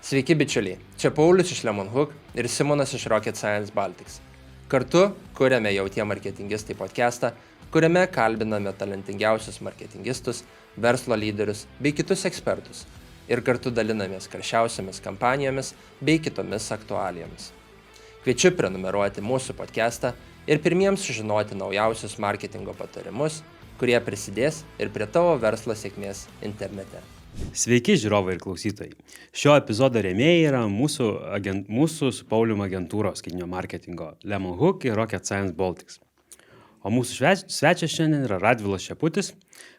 Sveiki bičiuliai, čia Paulius iš Lemon Hook ir Simonas iš Rocket Science Baltics. Kartu kuriame Jau tie marketingistai podcastą, kuriame kalbiname talentingiausius marketingistus, verslo lyderius bei kitus ekspertus ir kartu dalinamės karščiausiamis kampanijomis bei kitomis aktualijomis. Kviečiu prenumeruoti mūsų podcastą ir pirmiems sužinoti naujausius marketingo patarimus, kurie prisidės ir prie tavo verslo sėkmės internete. Sveiki žiūrovai ir klausytojai. Šio epizodo rėmėjai yra mūsų su Paulium agentūros skaitinio marketingo Lemon Hook ir Rocket Science Baltics. O mūsų svečias šiandien yra Radvilas Šeputis.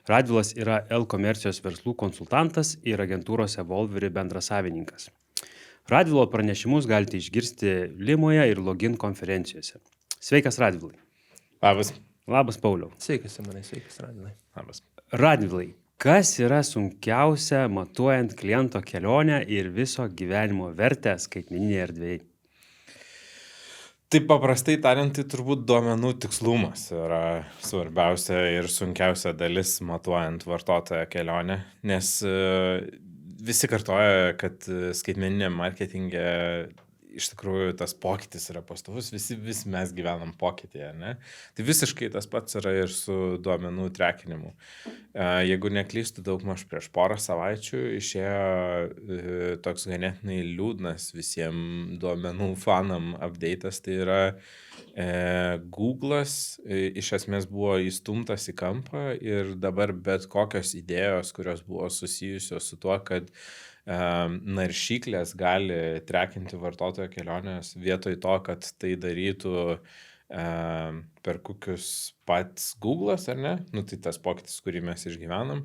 Radvilas yra L-komercijos verslų konsultantas ir agentūros Evolveri bendrasavininkas. Radvilo pranešimus galite išgirsti Limoje ir Login konferencijose. Sveikas Radvilai. Labas. Labas Pauliau. Sveikas Simonai, sveikas Radvilai. Labas. Radvilai, kas yra sunkiausia matuojant kliento kelionę ir viso gyvenimo vertę skaitmeninėje erdvėje? Taip paprastai tariant, tai turbūt duomenų tikslumas yra svarbiausia ir sunkiausia dalis matuojant vartotojo kelionę, nes visi kartoja, kad skaitmeniniam marketinge iš tikrųjų tas pokytis yra pastovus, visi mes gyvenam pokytyje, ne? Tai visiškai tas pats yra ir su duomenų trekinimu. Jeigu neklystu, daugmaž prieš porą savaičių išėjo toks ganėtinai liūdnas visiems duomenų fanam update'as, tai yra Google'as iš esmės buvo įstumtas į kampą ir dabar bet kokios idėjos, kurios buvo susijusios su tuo, kad naršyklės gali trekinti vartotojo kelionės vietoj to, kad tai darytų per kokius pats Google'as, ar ne? Nu, tai tas pokytis, kurį mes išgyvenam,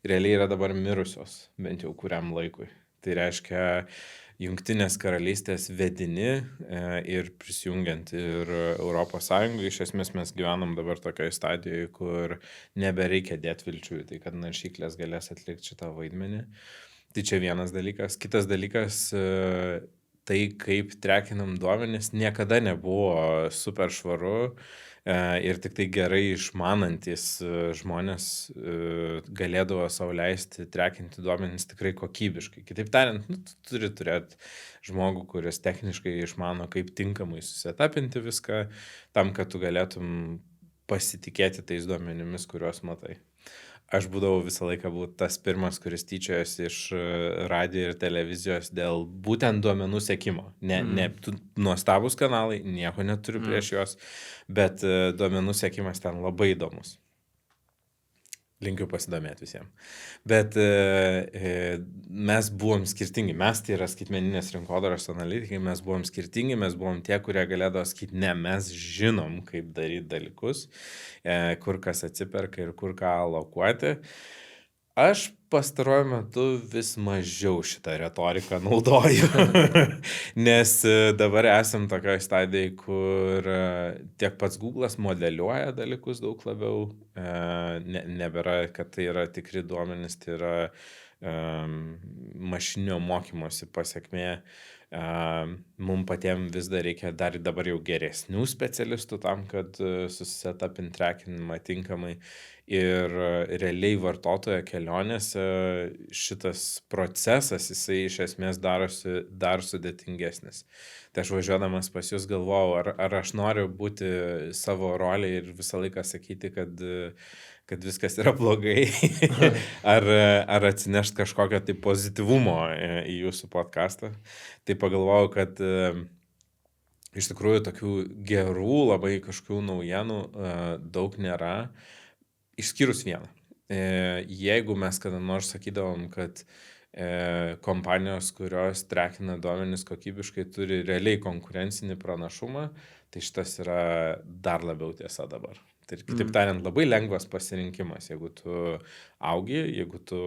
realiai yra dabar mirusios, bent jau kuriam laikui. Tai reiškia, Jungtinės karalystės vedini ir prisijungiant ir Europos Sąjungai, iš esmės mes gyvenam dabar tokioje stadijoje, kur nebereikia dėti vilčių, tai kad naršyklės galės atlikti šitą vaidmenį. Tai čia vienas dalykas. Kitas dalykas, tai kaip trekinam duomenis, niekada nebuvo super švaru ir tik tai gerai išmanantis žmonės galėdavo savo leisti trekinti duomenis tikrai kokybiškai. Kitaip tariant, tu turi turėti žmogų, kuris techniškai išmano, kaip tinkamai susetapinti viską, tam, kad tu galėtum pasitikėti tais duomenimis, kuriuos matai. Aš būdavau visą laiką tas pirmas, kuris tyčiojasi iš radijo ir televizijos dėl būtent duomenų sekimo. Nuostabus kanalai, nieko neturiu prieš juos, bet duomenų sekimas ten labai įdomus. Linkiu pasidomėti visiems. Bet mes buvom skirtingi. Mes tai yra skaitmeninės rinkodaros analitikai, mes buvom skirtingi, mes buvom tie, kurie galėdavo sakyti, ne, mes žinom, kaip daryti dalykus, kur kas atsiperka ir kur ką alokuoti. Aš pastaruoju metu vis mažiau šitą retoriką naudoju, nes dabar esam tokioje stadijoje, kur tiek pats Google'as modeliuoja dalykus daug labiau, nebėra, kad tai yra tikri duomenys, tai yra mašininio mokymosi pasekmė. Mums patiems vis dar reikia dar dabar jau geresnių specialistų tam, kad susisetapint trekinimą tinkamai. Ir realiai vartotojo kelionėse šitas procesas, jisai iš esmės darosi dar sudėtingesnis. Tai aš važiuodamas pas jūs galvojau, ar aš noriu būti savo rolėje ir visą laiką sakyti, kad viskas yra blogai, ar atsinešt kažkokio tai pozityvumo į jūsų podcastą. Tai pagalvojau, kad iš tikrųjų tokių gerų labai kažkokių naujienų daug nėra. Išskyrus vieną. Jeigu mes kada nors sakydavom, kad kompanijos, kurios trekina duomenis kokybiškai, turi realiai konkurencinį pranašumą, tai šitas yra dar labiau tiesa dabar. Tai kitaip tariant, labai lengvas pasirinkimas. Jeigu tu augi, jeigu tu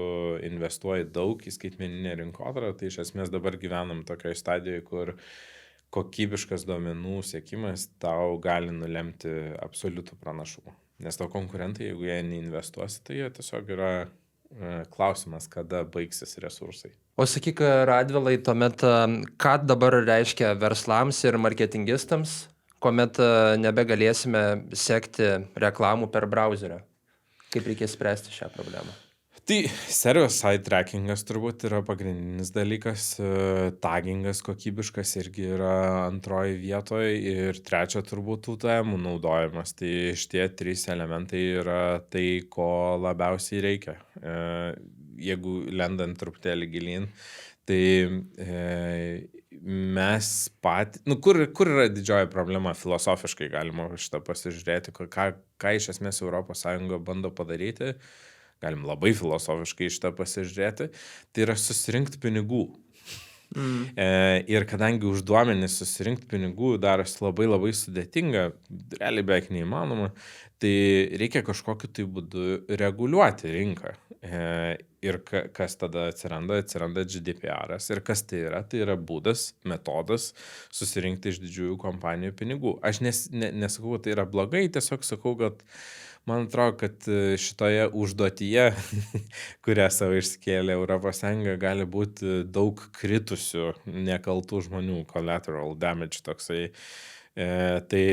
investuoji daug į skaitmeninę rinkodarą, tai iš esmės dabar gyvenam tokioje stadijoje, kur kokybiškas duomenų siekimas tau gali nulemti absoliutų pranašumą. Nes tau konkurentai, jeigu jie neinvestuosi, tai jie tiesiog yra klausimas, kada baigsis resursai. O sakyk, Radvilai, tuomet ką dabar reiškia verslams ir marketingistams, kuomet nebegalėsime sekti reklamų per browserį? Kaip reikės spręsti šią problemą? Tai server-side trackingas turbūt yra pagrindinis dalykas, tagingas kokybiškas irgi yra antroji vietoje ir trečia turbūt UTM naudojimas. Tai šitie 3 elementai yra tai, ko labiausiai reikia. Jeigu lendant truputėlį gilyn, tai mes kur yra didžioji problema filosofiškai galima šitą pasižiūrėti, ką iš esmės ES bando padaryti. Galim labai filosofiškai šitą pasižiūrėti, tai yra susirinkti pinigų. Ir kadangi už duomenis susirinkti pinigų darosi labai labai sudėtinga, realiai beveik neįmanoma, tai reikia kažkokiu tai būdu reguliuoti rinką. Ir kas tada atsiranda GDPR'as. Ir kas tai yra būdas, metodas susirinkti iš didžiųjų kompanijų pinigų. Aš nesakau, kad tai yra blogai, tiesiog sakau, kad man atrodo, kad šitoje užduotyje, kurią savo išskėlė ES, gali būti daug kritusių nekaltų žmonių, collateral damage toksai. Tai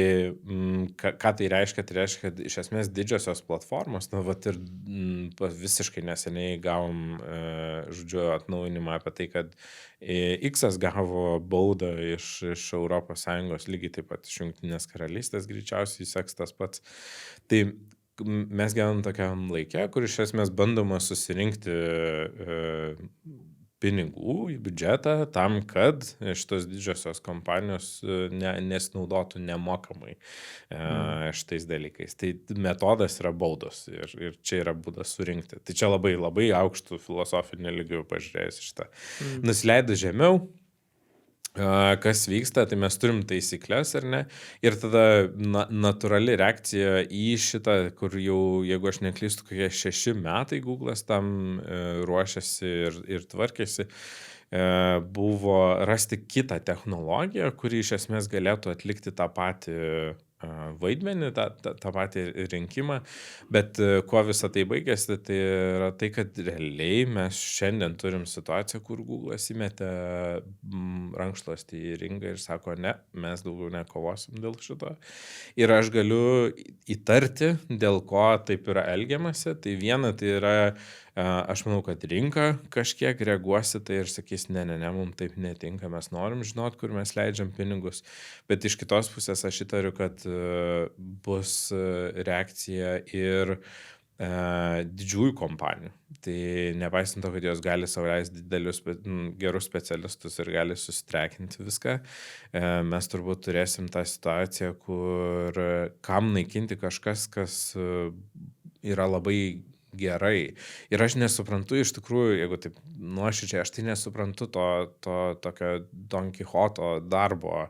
ką tai reiškia? Tai reiškia, kad iš esmės didžiosios platformos, ir visiškai neseniai gavom, atnaujinimą apie tai, kad X'as gavo baudą iš ES, lygiai taip pat iš Jungtinės karalystės greičiausiai seks tas pats. Tai mes gyvenam tokiam laikė, kur iš esmės bandoma susirinkti pinigų į biudžetą tam, kad šitos didžiosios kompanijos nesinaudotų nemokamai šitais dalykais. Tai metodas yra baudos ir čia yra būdas surinkti. Tai čia labai, labai aukštų filosofinių lygių pažiūrėjus šitą. Nusileidus žemiau, kas vyksta, tai mes turim taisyklės, ar ne? Ir tada natūrali reakcija į šitą, kur jau, jeigu aš neklystu, kokie 6 metai Google'as tam ruošiasi ir tvarkėsi, buvo rasti kitą technologiją, kuri iš esmės galėtų atlikti tą patį vaidmenį, tą patį rinkimą, bet kuo visą tai baigėsi, tai yra tai, kad realiai mes šiandien turim situaciją, kur Google'as įmetė rankšluostį į ringą ir sako, ne, mes daugiau nekovosim dėl šito. Ir aš galiu įtarti, dėl ko taip yra elgiamasi. Tai viena, tai yra, aš manau, kad rinka kažkiek reaguosi tai ir sakys, ne, mums taip netinka, mes norim žinot, kur mes leidžiam pinigus. Bet iš kitos pusės aš įtariu, kad bus reakcija ir didžiųjų kompanijų. Tai nepaisant to, kad jos gali sau leisti didelius, gerus specialistus ir gali susitrekinti viską, mes turbūt turėsim tą situaciją, kur kam naikinti kažkas, kas yra labai gerai. Ir aš nesuprantu iš tikrųjų, jeigu taip nuoširdžiai, aš tai nesuprantu to tokio Don Kichoto darbo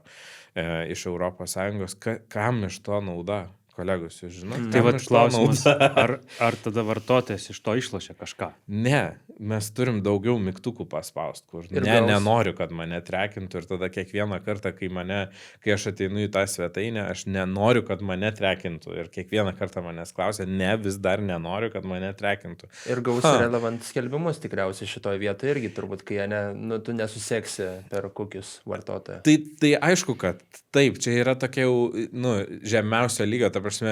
iš ES, kam iš to nauda, kolegos, jūs žinot? Tai vat klausimas, ar tada vartotojas iš to išlošia kažką? Ne, mes turim daugiau mygtukų paspaust, kur nenoriu, kad mane trekintų ir tada kiekvieną kartą, kai aš ateinu į tą svetainę, aš nenoriu, kad mane trekintų ir kiekvieną kartą manęs klausia, vis dar nenoriu, kad mane trekintų. Ir gausi relevant skelbimus tikriausiai šitoje vietoje irgi turbūt, kai tu nesuseksi per kokius vartotoją. Tai aišku, kad taip, čia yra tokia jau žemiausio lygio, ta prasme,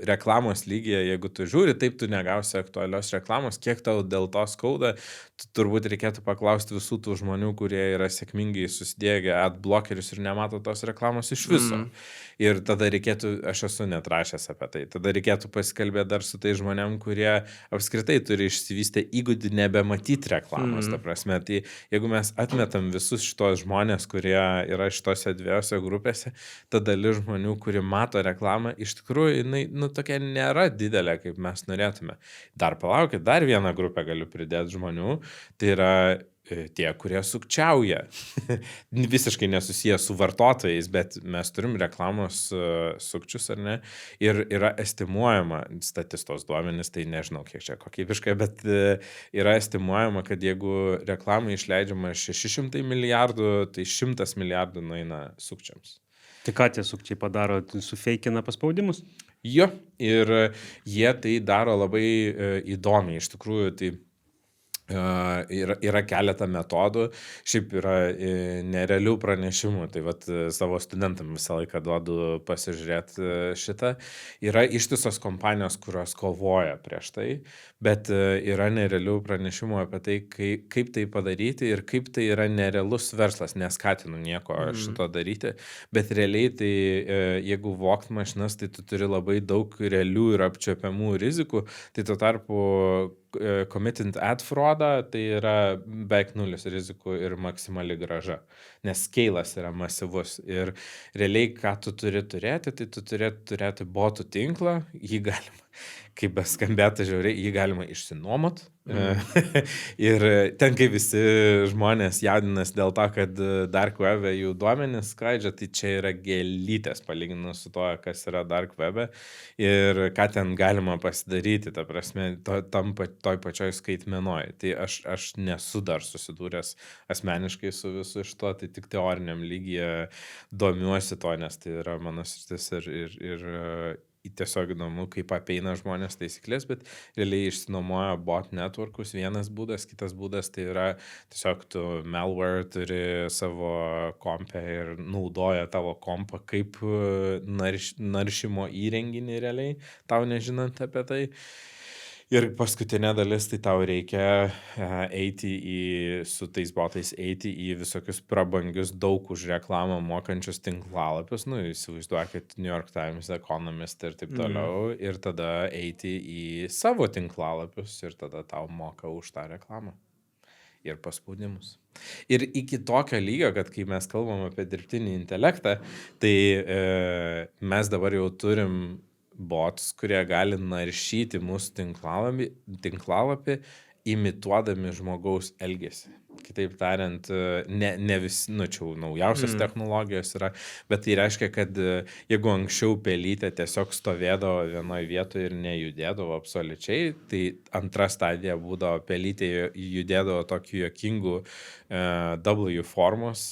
reklamos lygyje, jeigu tu žiūri, taip tu negausi aktualios reklamos, kiek tau dėl to skauda, turbūt reikėtų paklausti visų tų žmonių, kurie yra sėkmingai susidėję adblockerius ir nemato tos reklamos iš viso. Ir tada reikėtų, aš esu net rašęs apie tai, tada reikėtų pasikalbėti dar su tai žmonėm, kurie apskritai turi išsivystę įgūdį nebematyti reklamos, ta prasme. Tai jeigu mes atmetam visus šitos žmonės, kurie yra šitose dviejose grupėse, ta dalis žmonių, kurie mato reklamą, iš tikrųjų, jinai, tokia nėra didelė, kaip mes norėtume. Dar palaukit, dar vieną grupę galiu pridėti žmonių, tai yra tie, kurie sukčiauja. Visiškai nesusiję su vartotojais, bet mes turim reklamos sukčius, ar ne? Ir yra estimuojama, statistos duomenys, tai nežinau, kiek čia kokybiškai, bet yra estimuojama, kad jeigu reklamai išleidžiama 600 milijardų, tai 100 milijardų nueina sukčiams. Tai ką tie sukčiai padaro, sufeikina paspaudimus? Jo, ir jie tai daro labai įdomiai, iš tikrųjų, tai Yra keletą metodų, šiaip yra nerealių pranešimų, tai vat savo studentam visą laiką duodu pasižiūrėti šitą. Yra ištisos kompanijos, kurios kovoja prieš tai, bet yra nerealių pranešimų apie tai, kaip tai padaryti ir kaip tai yra nerealus verslas. Neskatinu nieko šito daryti, bet realiai tai jeigu vogt mašinas, tai tu turi labai daug realių ir apčiopiamų rizikų, tai tuo tarpu committing ad fraudą, tai yra beveik nulis rizikų ir maksimali grąža, nes skeilas yra masyvus ir realiai, ką tu turi turėti, tai tu turi turėti botų tinklą, jį galima, kaip beskambėtų žiauriai, jį galima išsinuomot. Ir ten, kai visi žmonės jaudinas dėl to, kad dark web'e jų duomenys skraidžia, tai čia yra gėlytės palyginus su to, kas yra dark web'e ir ką ten galima pasidaryti, ta prasme, toj pačioj skaitmenoj. Tai aš nesu dar susidūręs asmeniškai su visu šito, tai tik teoriniam lygyje domiuosi to, nes tai yra mano sritis ir tiesiog įdomu, kaip apeina žmonės taisyklės, bet realiai išsinuomoja bot networkus, vienas būdas, kitas būdas tai yra tiesiog tu malware turi savo kompę ir naudoja tavo kompą kaip naršymo įrenginį realiai, tau nežinant apie tai. Ir paskutinė dalis, tai tau reikia su tais botais eiti į visokius prabangius, daug už reklamą mokančius tinklalapius, įsivaizduokit New York Times, Economist ir taip toliau, ir tada eiti į savo tinklalapius ir tada tau moka už tą reklamą ir paspaudimus. Ir iki tokio lygio, kad kai mes kalbam apie dirbtinį intelektą, tai mes dabar jau turim bots, kurie gali naršyti mūsų tinklalapį, imituodami žmogaus elgesį. Kitaip tariant, ne visi, čia naujausios technologijos yra, bet tai reiškia, kad jeigu anksčiau pelytė tiesiog stovėdavo vienoje vietoje ir nejudėdavo absoliučiai, tai antra stadija būdavo pelytė judėdavo tokiu juokingu W formos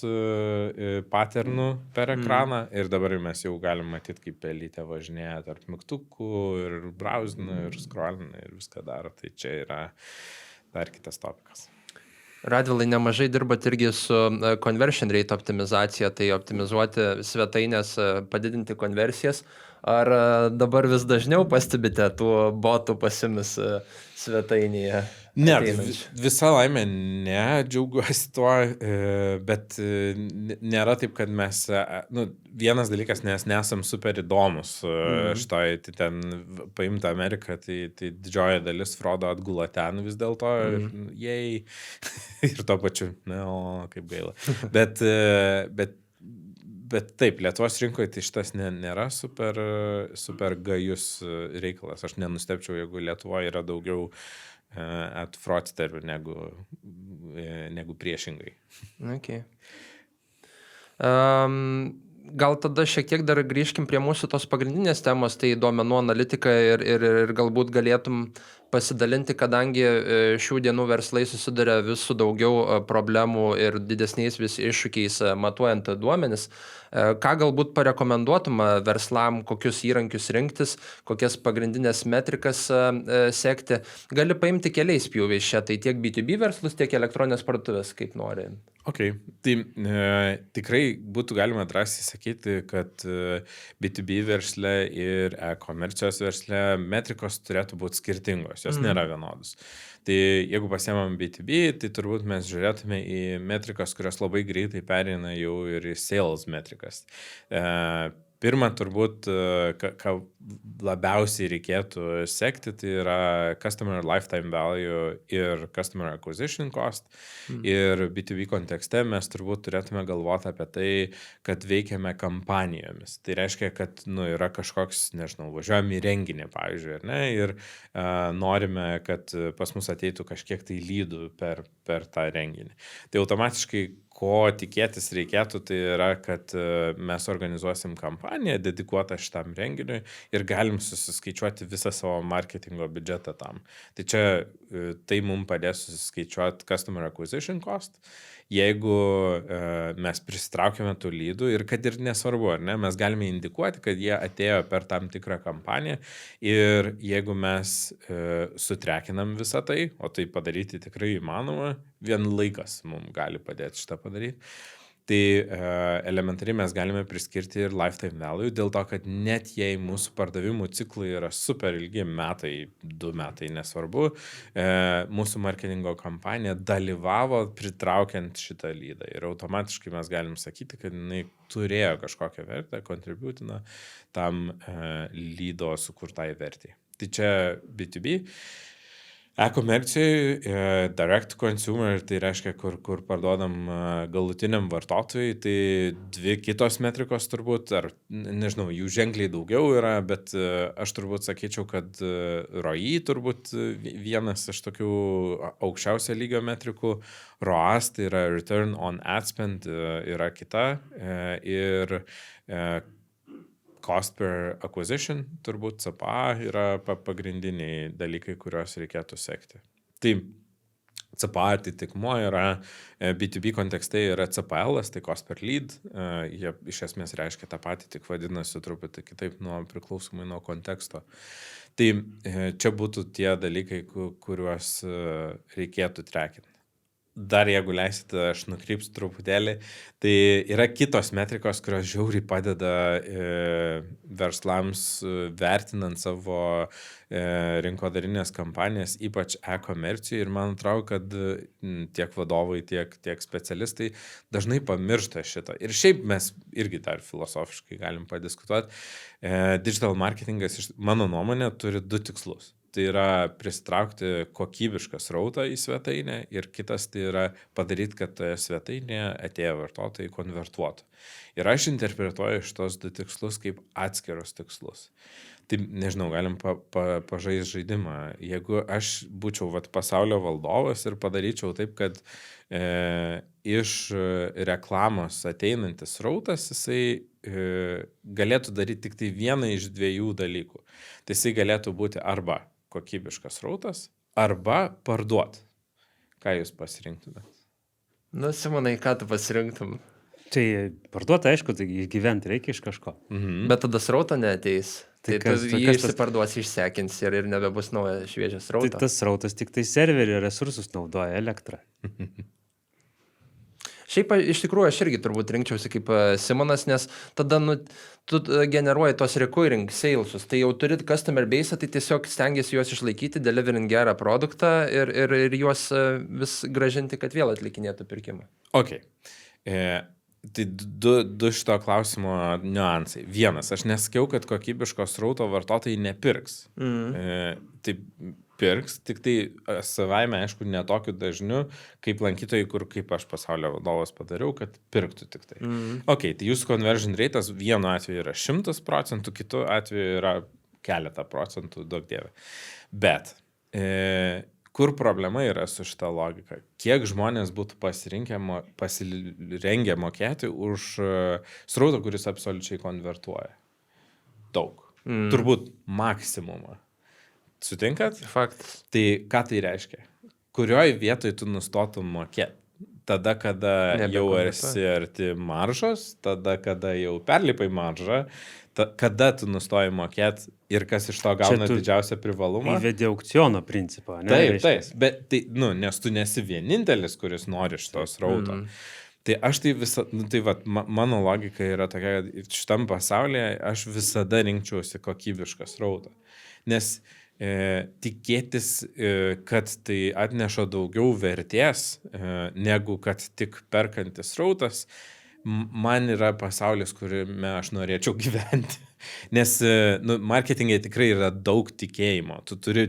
patternų per ekraną ir dabar mes jau galim matyti, kaip pelytė važinėja tarp mygtukų ir brauzina ir scrollina ir viską daro, tai čia yra dar kitas topikas. Radvilai, nemažai dirbat irgi su conversion rate optimizacija, tai optimizuoti svetainės, padidinti konversijas. Ar dabar vis dažniau pastebite tų botų pasimis svetainėje? Ne, visa laimė ne, džiaugiuosi tuo, bet nėra taip, kad mes, vienas dalykas, nes nesam super įdomus šitoj, tai ten paimta Amerika, tai didžioji dalis fraudo atgula ten vis dėlto, jei, ir tuo pačiu, kaip gaila. Bet taip, Lietuvos rinkoje tai šitas nėra super gajus reikalas. Aš nenustepčiau, jeigu Lietuvoje yra daugiau fraudsterų negu priešingai. Okay. Gal tada šiek tiek dar grįžkim prie mūsų tos pagrindinės temos, tai duomenų analitika ir galbūt galėtum pasidalinti, kadangi šių dienų verslai susiduria vis su daugiau problemų ir didesniais vis iššūkiais matuojant duomenis. Ką galbūt parekomenduotum verslam, kokius įrankius rinktis, kokias pagrindinės metrikas sekti. Gali paimti keliais pjūviais čia, tai tiek B2B verslus, tiek elektroninės parduotuvės, kaip nori. Ok, tai tikrai būtų galima drąsiai sakyti, kad B2B versle ir e-komercijos versle metrikos turėtų būti skirtingos, jos nėra vienodos. Tai jeigu pasiemam B2B, tai turbūt mes žiūrėtume į metrikas, kurios labai greitai pereina jau ir į sales metrikas. Pirma, turbūt, ką labiausiai reikėtų sekti, tai yra Customer Lifetime Value ir Customer Acquisition Cost. Ir B2B kontekste mes turbūt turėtume galvoti apie tai, kad veikiame kampanijomis. Tai reiškia, kad yra kažkoks, važiuojam į renginį, pavyzdžiui, ar ne, ir norime, kad pas mus ateitų kažkiek tai lydų per tą renginį. Tai automatiškai ko tikėtis reikėtų, tai yra, kad mes organizuosim kampaniją dedikuotą šitam renginiui ir galim susiskaičiuoti visą savo marketingo biudžetą tam. Tai čia tai mums padės susiskaičiuoti Customer Acquisition Cost jeigu mes prisitraukėme tų lydų ir kad ir nesvarbu, ar ne, mes galime indikuoti, kad jie atėjo per tam tikrą kampaniją ir jeigu mes sutrekinam visą tai, o tai padaryti tikrai įmanoma, vien laikas mums gali padėti šitą padaryti. Tai elementariai mes galime priskirti ir lifetime value, dėl to, kad net jei mūsų pardavimų ciklai yra super ilgi, metai, 2 metai, nesvarbu, mūsų marketingo kampanija dalyvavo pritraukiant šitą lydą ir automatiškai mes galim sakyti, kad jinai turėjo kažkokią vertę, kontributina tam lydo sukurtai vertei. Tai čia B2B. E-komercijai, direct consumer, tai reiškia, kur parduodam galutiniam vartotojui, tai 2 kitos metrikos turbūt, ar nežinau, jų ženkliai daugiau yra, bet aš turbūt sakyčiau, kad ROI turbūt vienas iš tokių aukščiausio lygio metrikų, ROAS, tai yra Return on Ad Spend, yra kita ir Cost per Acquisition, turbūt CPA yra pagrindiniai dalykai, kuriuos reikėtų sekti. Tai CPA atitikmuo yra B2B kontekste yra CPL, tai Cost per Lead, jie iš esmės reiškia tą patį, tik vadinasi truputį kitaip priklausomai nuo konteksto. Tai čia būtų tie dalykai, kuriuos reikėtų trekinti. Dar jeigu leisite, aš nukrypsiu truputėlį, tai yra kitos metrikos, kurios žiauriai padeda verslams vertinant savo rinkodarinės kampanijas, ypač e-komercijai, ir man atrodo, kad tiek vadovai, tiek specialistai dažnai pamiršta šitą. Ir šiaip mes irgi dar filosofiškai galim padiskutuoti. Digital marketingas, mano nuomonė, turi 2 tikslus. Tai yra pristraukti kokybišką srautą į svetainę ir kitas tai yra padaryti, kad toje svetainėje atėję vartotojai konvertuotų. Ir aš interpretuoju šitos 2 tikslus kaip atskirus tikslus. Tai nežinau, galim pažaisti žaidimą. Jeigu aš būčiau pasaulio valdovas ir padaryčiau taip, kad iš reklamos ateinantis srautas, jisai galėtų daryti tik tai vieną iš 2 dalykų. Tai jisai galėtų būti arba kokybiškas srautas, arba parduot. Ką jūs pasirinktumėt? Nu, Simonai, ką tu pasirinktum? Tai parduoti, aišku, tai gyventi reikia iš kažko. Bet tada srauto neateis. Tai kas- tu jį kas tas- išsiparduosi, išsekins ir nebebus nauja šviežia Tai srauto. tas srautas tik tai serverio resursus naudoja, elektrą. Šiaip iš tikrųjų aš irgi turbūt rinkčiausi kaip Simonas, nes tada tu generuoji tos recurring salesus, tai jau turi customer base, tai tiesiog stengiasi juos išlaikyti, deliverint gerą produktą ir juos vis gražinti, kad vėl atlikinėtų pirkimą. Ok. Tai du šito klausimo niuansai. Vienas, aš nesakiau, kad kokybiško srauto vartotojai nepirks. Tai pirks, tik tai savaime, aišku, netokiu dažniu, kaip lankytojai, kur kaip aš pasaulio vadovas padariau, kad pirktų tik tai. Ok, tai jūsų conversion rate'as vienu atveju yra 100%, kitu atveju yra keletą procentų, daug dievė. Bet kur problema yra su šita logika? Kiek žmonės būtų pasirengę mokėti už srautą, kuris absoliučiai konvertuoja? Daug. Turbūt maksimumą. Sutinkat? Faktas. Tai ką tai reiškia? Kurioje vietoje tu nustotum mokėti? Tada, kada jau esi arti maržos, tada, kada jau perlipai maržą, kada tu nustoji mokėti ir kas iš to gauna didžiausią privalumą? Įvedė aukciono principą, ne? Taip. Bet tai, nes tu nesi vienintelis, kuris nori šitos srauto. Tai aš tai mano logika yra tokia, kad šitam pasaulyje aš visada rinkčiausi kokybišką srautą. Nes tikėtis, kad tai atneša daugiau vertės, negu kad tik perkantis srautas, man yra pasaulis, kuriame aš norėčiau gyventi. Nes marketingai tikrai yra daug tikėjimo. Tu turi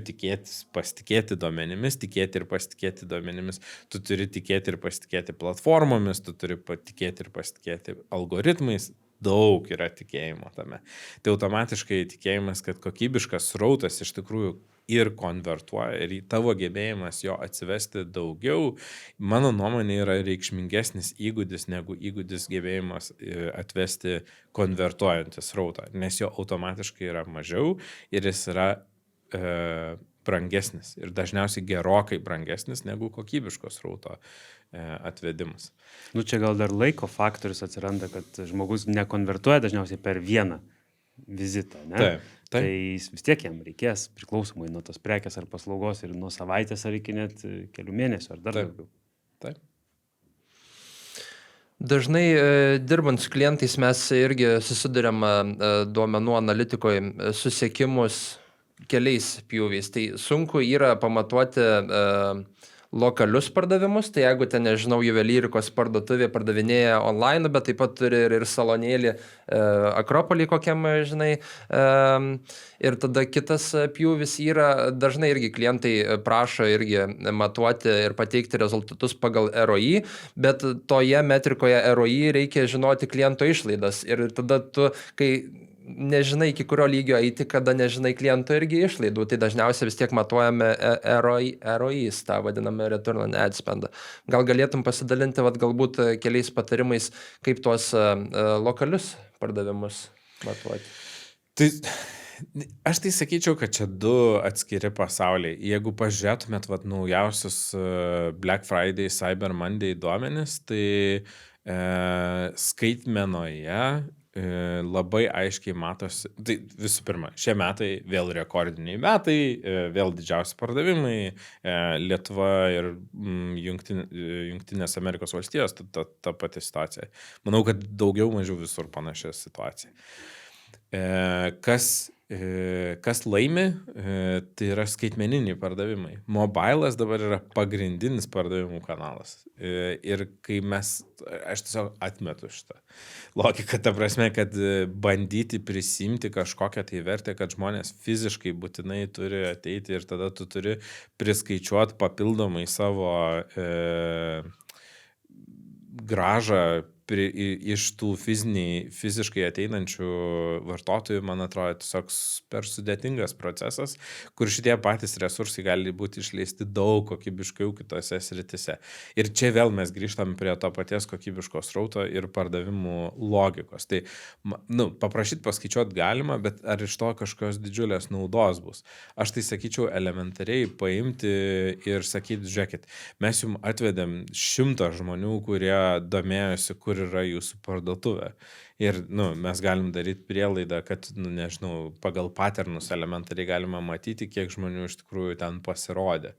pasitikėti duomenimis, tikėti ir pasitikėti duomenimis. Tu turi tikėti ir pasitikėti platformomis, tu turi patikėti ir pasitikėti algoritmais. Daug yra tikėjimo tame. Tai automatiškai tikėjimas, kad kokybiškas srautas iš tikrųjų ir konvertuoja ir tavo gebėjimas jo atsivesti daugiau, mano nuomonė yra reikšmingesnis įgūdis negu įgūdis gebėjimas atvesti konvertuojantį srautą, nes jo automatiškai yra mažiau ir jis yra brangesnis ir dažniausiai gerokai brangesnis negu kokybiško srauto atvedimas. Nu, čia gal dar laiko faktorius atsiranda, kad žmogus nekonvertuoja dažniausiai per vieną vizitą, ne? Taip. Tai vis tiek jam reikės priklausomai nuo tos prekės ar paslaugos ir nuo savaitės ar iki net kelių mėnesių ar dar daugiau. Taip. Dažnai dirbant su klientais mes irgi susiduriam duomenų analitikoje susiekimus keliais pjūviais. Tai sunku yra pamatuoti lokalius pardavimus, tai jeigu ten, nežinau, juvelyrikos parduotuvė pardavinėja online, bet taip pat turi ir salonėlį Akropolį kokiam, žinai. Ir tada kitas pjūvis yra, dažnai irgi klientai prašo irgi matuoti ir pateikti rezultatus pagal ROI, bet toje metrikoje ROI reikia žinoti kliento išlaidas. Ir tada tu, kai nežinai, iki kurio lygio eiti, kada nežinai kliento irgi išlaidų, tai dažniausiai vis tiek matuojame ROI, tą vadiname return on ad spend. Gal galėtum pasidalinti galbūt keliais patarimais, kaip tuos lokalius pardavimus matuoti? Tai aš tai sakyčiau, kad čia du atskiri pasauliai. Jeigu pažiūrėtumėt naujausius Black Friday, Cyber Monday duomenis, tai skaitmenoje labai aiškiai matosi, tai visų pirma, šie metai vėl rekordiniai metai, vėl didžiausi pardavimai, Lietuva ir Jungtinės Amerikos valstijos, ta pati situacija. Manau, kad daugiau mažiau visur panašia situacija. Kas laimi, tai yra skaitmeniniai pardavimai. Mobilas dabar yra pagrindinis pardavimų kanalas. Ir kai aš tiesiog atmetu šitą logiką, ta prasme, kad bandyti prisimti kažkokią tai vertę, kad žmonės fiziškai būtinai turi ateiti ir tada tu turi priskaičiuoti papildomai savo gražą iš tų fiziškai ateinančių vartotojų, man atrodo, tiesiog per sudėtingas procesas, kur šitie patys resursai gali būti išleisti daug kokybiškiau kitose sritise. Ir čia vėl mes grįžtam prie to paties kokybiško srauto ir pardavimų logikos. Tai, paprašyti paskaičiuoti galima, bet ar iš to kažkokios didžiulės naudos bus? Aš tai sakyčiau elementariai paimti ir sakyti, žiūrėkit, mes jums atvedėm 100 žmonių, kurie domėjosi, kur yra jūsų parduotuvė. Ir mes galim daryti prielaidą, kad, nežinau, pagal paternus elementariai galima matyti, kiek žmonių iš tikrųjų ten pasirodė.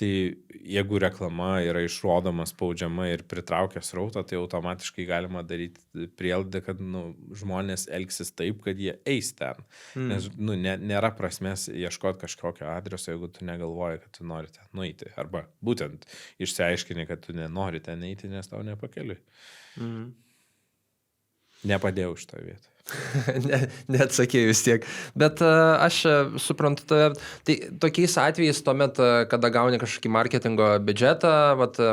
Tai jeigu reklama yra išrodoma, spaudžiama ir pritraukia srautą, tai automatiškai galima daryti prielaidą, kad žmonės elgsis taip, kad jie eis ten. Nes nėra prasmės ieškoti kažkokio adreso, jeigu tu negalvoji, kad tu nori ten nueiti. Arba būtent išsiaiškini, kad tu nenori ten eiti, nes tau nepakeliui. Nepadėjau šitą vietą. Neatsakėjau vis tiek. Bet aš suprantu tave, tai tokiais atvejais tuomet, kada gauni kažkokį marketingo biudžetą,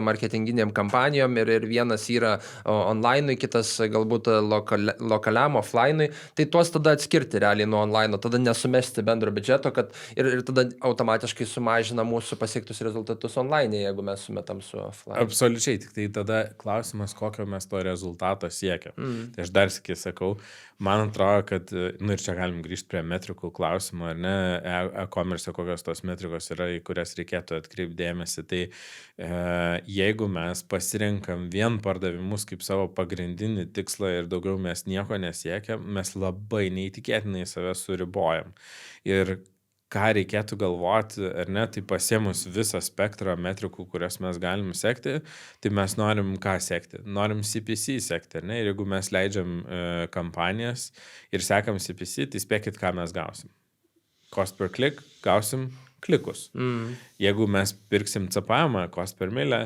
marketinginiam kampanijom ir vienas yra online, kitas galbūt lokaliam offline, tai tuos tada atskirti realiai nuo online, tada nesumesti bendro biudžeto, kad ir tada automatiškai sumažina mūsų pasiektus rezultatus online, jeigu mes sumetam su offline. Absoliučiai, tik tai tada klausimas, kokio mes to rezultato siekiam. Tai aš dar sėkiai sakau, man atrodo, kad, ir čia galim grįžti prie metrikų klausimo, ar ne, e-commerce, kokios tos metrikos yra, į kurias reikėtų atkreipti dėmesį. Tai jeigu mes pasirenkam vien pardavimus kaip savo pagrindinį tikslą ir daugiau mes nieko nesiekiam, mes labai neįtikėtinai save suribojam. Ir ką reikėtų galvoti, ar ne, tai pasiemus visą spektrą metrikų, kurias mes galim sekti, tai mes norim ką sekti? Norim CPC sekti, ar ne? Ir jeigu mes leidžiam kampanijas ir sekam CPC, tai spėkit, ką mes gausim. Cost per click, gausim klikus. Jeigu mes pirksim CPM, cost per milę,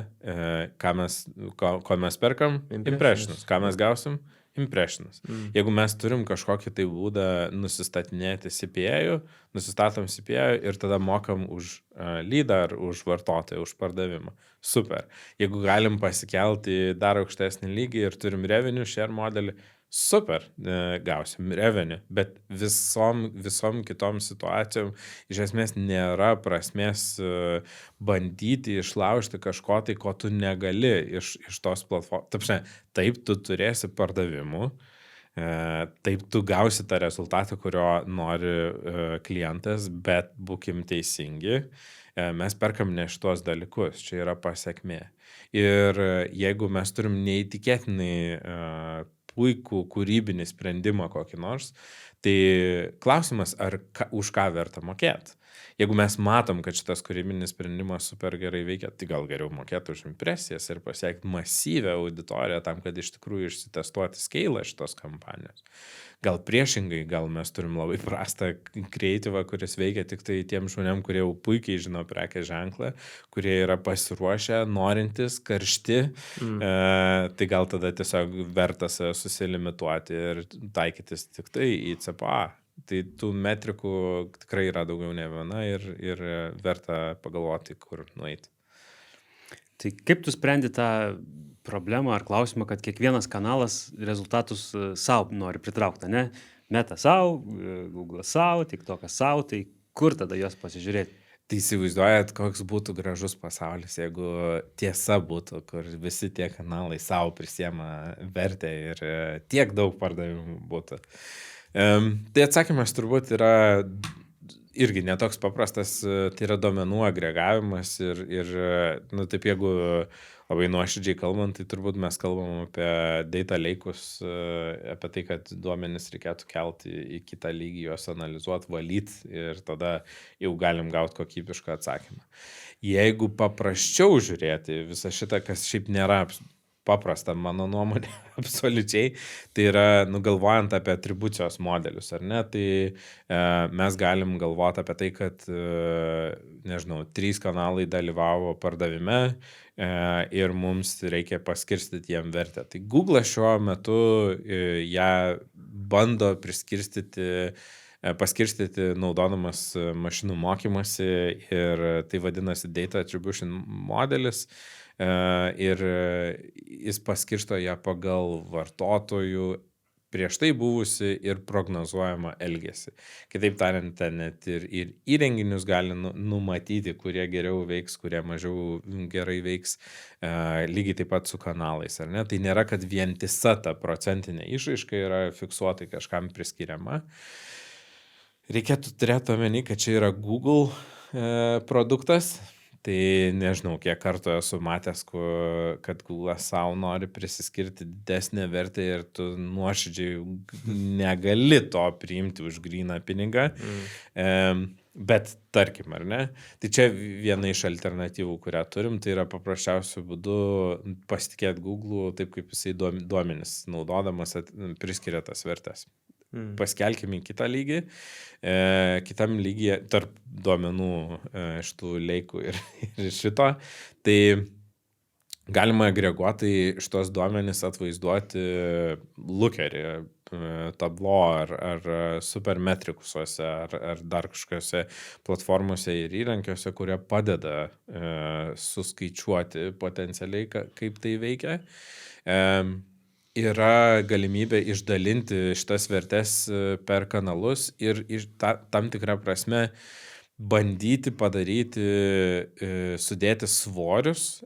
ko mes perkam? Impressions. Ką mes gausim? Impressions. Jeigu mes turim kažkokį tai būdą nusistatinėti CPA, nusistatom CPA ir tada mokam už leadą ar už vartotoją, už pardavimą. Super. Jeigu galim pasikelti dar aukštesnį lygį ir turim revenue share modelį, super, gausim revenue, bet visom kitom situacijom iš esmės nėra prasmės bandyti išlaužti kažko tai, ko tu negali iš tos platformos. Taip, tu turėsi pardavimų, Taip tu gausi tą rezultatą, kurio nori klientas, bet būkim teisingi. Mes perkam ne šitos dalykus, čia yra pasiekmė. Ir jeigu mes turim neįtikėtinai puikų kūrybinį sprendimą kokį nors, tai klausimas, už ką verta mokėti. Jeigu mes matom, kad šitas kūrybinis sprendimas super gerai veikia, tai gal geriau mokėti už impresijas ir pasiekti masyvę auditoriją tam, kad iš tikrųjų išsitestuoti scale šitos kampanijos. Gal priešingai, gal mes turim labai prastą kreatyvą, kuris veikia tik tai tiem žmonėm, kurie jau puikiai žino prekės ženklą, kurie yra pasiruošę, norintys, karšti, tai gal tada tiesiog verta susilimituoti ir taikytis tik tai į CPA. Tai tų metrikų tikrai yra daugiau ne viena ir verta pagalvoti, kur nueiti. Tai kaip tu sprendi tą problemą ar klausimą, kad kiekvienas kanalas rezultatus savo nori pritraukti, ne? Meta savo, Google savo, TikTokas savo, tai kur tada juos pasižiūrėti? Tai įsivaizduojat, koks būtų gražus pasaulis, jeigu tiesa būtų, kur visi tie kanalai savo prisiema vertę ir tiek daug pardavimų būtų. Tai atsakymas turbūt yra irgi netoks paprastas, tai yra duomenų agregavimas ir nu, taip jeigu labai nuoširdžiai kalbant, tai turbūt mes kalbam apie data lake'us, apie tai, kad duomenis reikėtų kelti į kitą lygį, juos analizuoti, valyti ir tada jau galim gauti kokybišką atsakymą. Jeigu paprasčiau žiūrėti visą šitą, kas šiaip nėra paprasta, mano nuomonė, absoliučiai, tai yra, galvojant apie atribucijos modelius, ar ne, tai mes galim galvoti apie tai, kad, 3 kanalai dalyvavo pardavime ir mums reikia paskirstyti jiem vertę. Tai Google šiuo metu ją bando paskirstyti naudodamas mašinų mokymasi ir tai vadinasi Data Attribution modelis. Ir jis paskirsto ją pagal vartotojų prieš tai buvusi ir prognozuojama elgesį. Kitaip tariant, net ir įrenginius gali numatyti, kurie geriau veiks, kurie mažiau gerai veiks, lygiai taip pat su kanalais, ar ne? Tai nėra, kad vientisa ta procentinė išraiška yra fiksuotai kažkam priskiriama. Reikėtų turėti omeny, kad čia yra Google produktas. Tai nežinau, kiek kartų esu matęs, kad Google savo nori prisiskirti didesnę vertę ir tu nuoširdžiai negali to priimti už gryną pinigą. Bet tarkim, ar ne? Tai čia viena iš alternatyvų, kurią turim, tai yra paprasčiausiu būdu pasitikėti Google taip, kaip jisai duomenis naudodamas priskiria tas vertes. Paskelkime į kitą lygį, kitam lygyje tarp duomenų šitų leikų ir šito, tai galima agreguotai šitos duomenis atvaizduoti Lookerį, Tableau ar supermetrikusuose ar dar kažkokiose platformose ir įrankiuose, kurie padeda suskaičiuoti potencialiai, kaip tai veikia. Yra galimybė išdalinti šitas vertes per kanalus ir tam tikrą prasme bandyti padaryti, sudėti svorius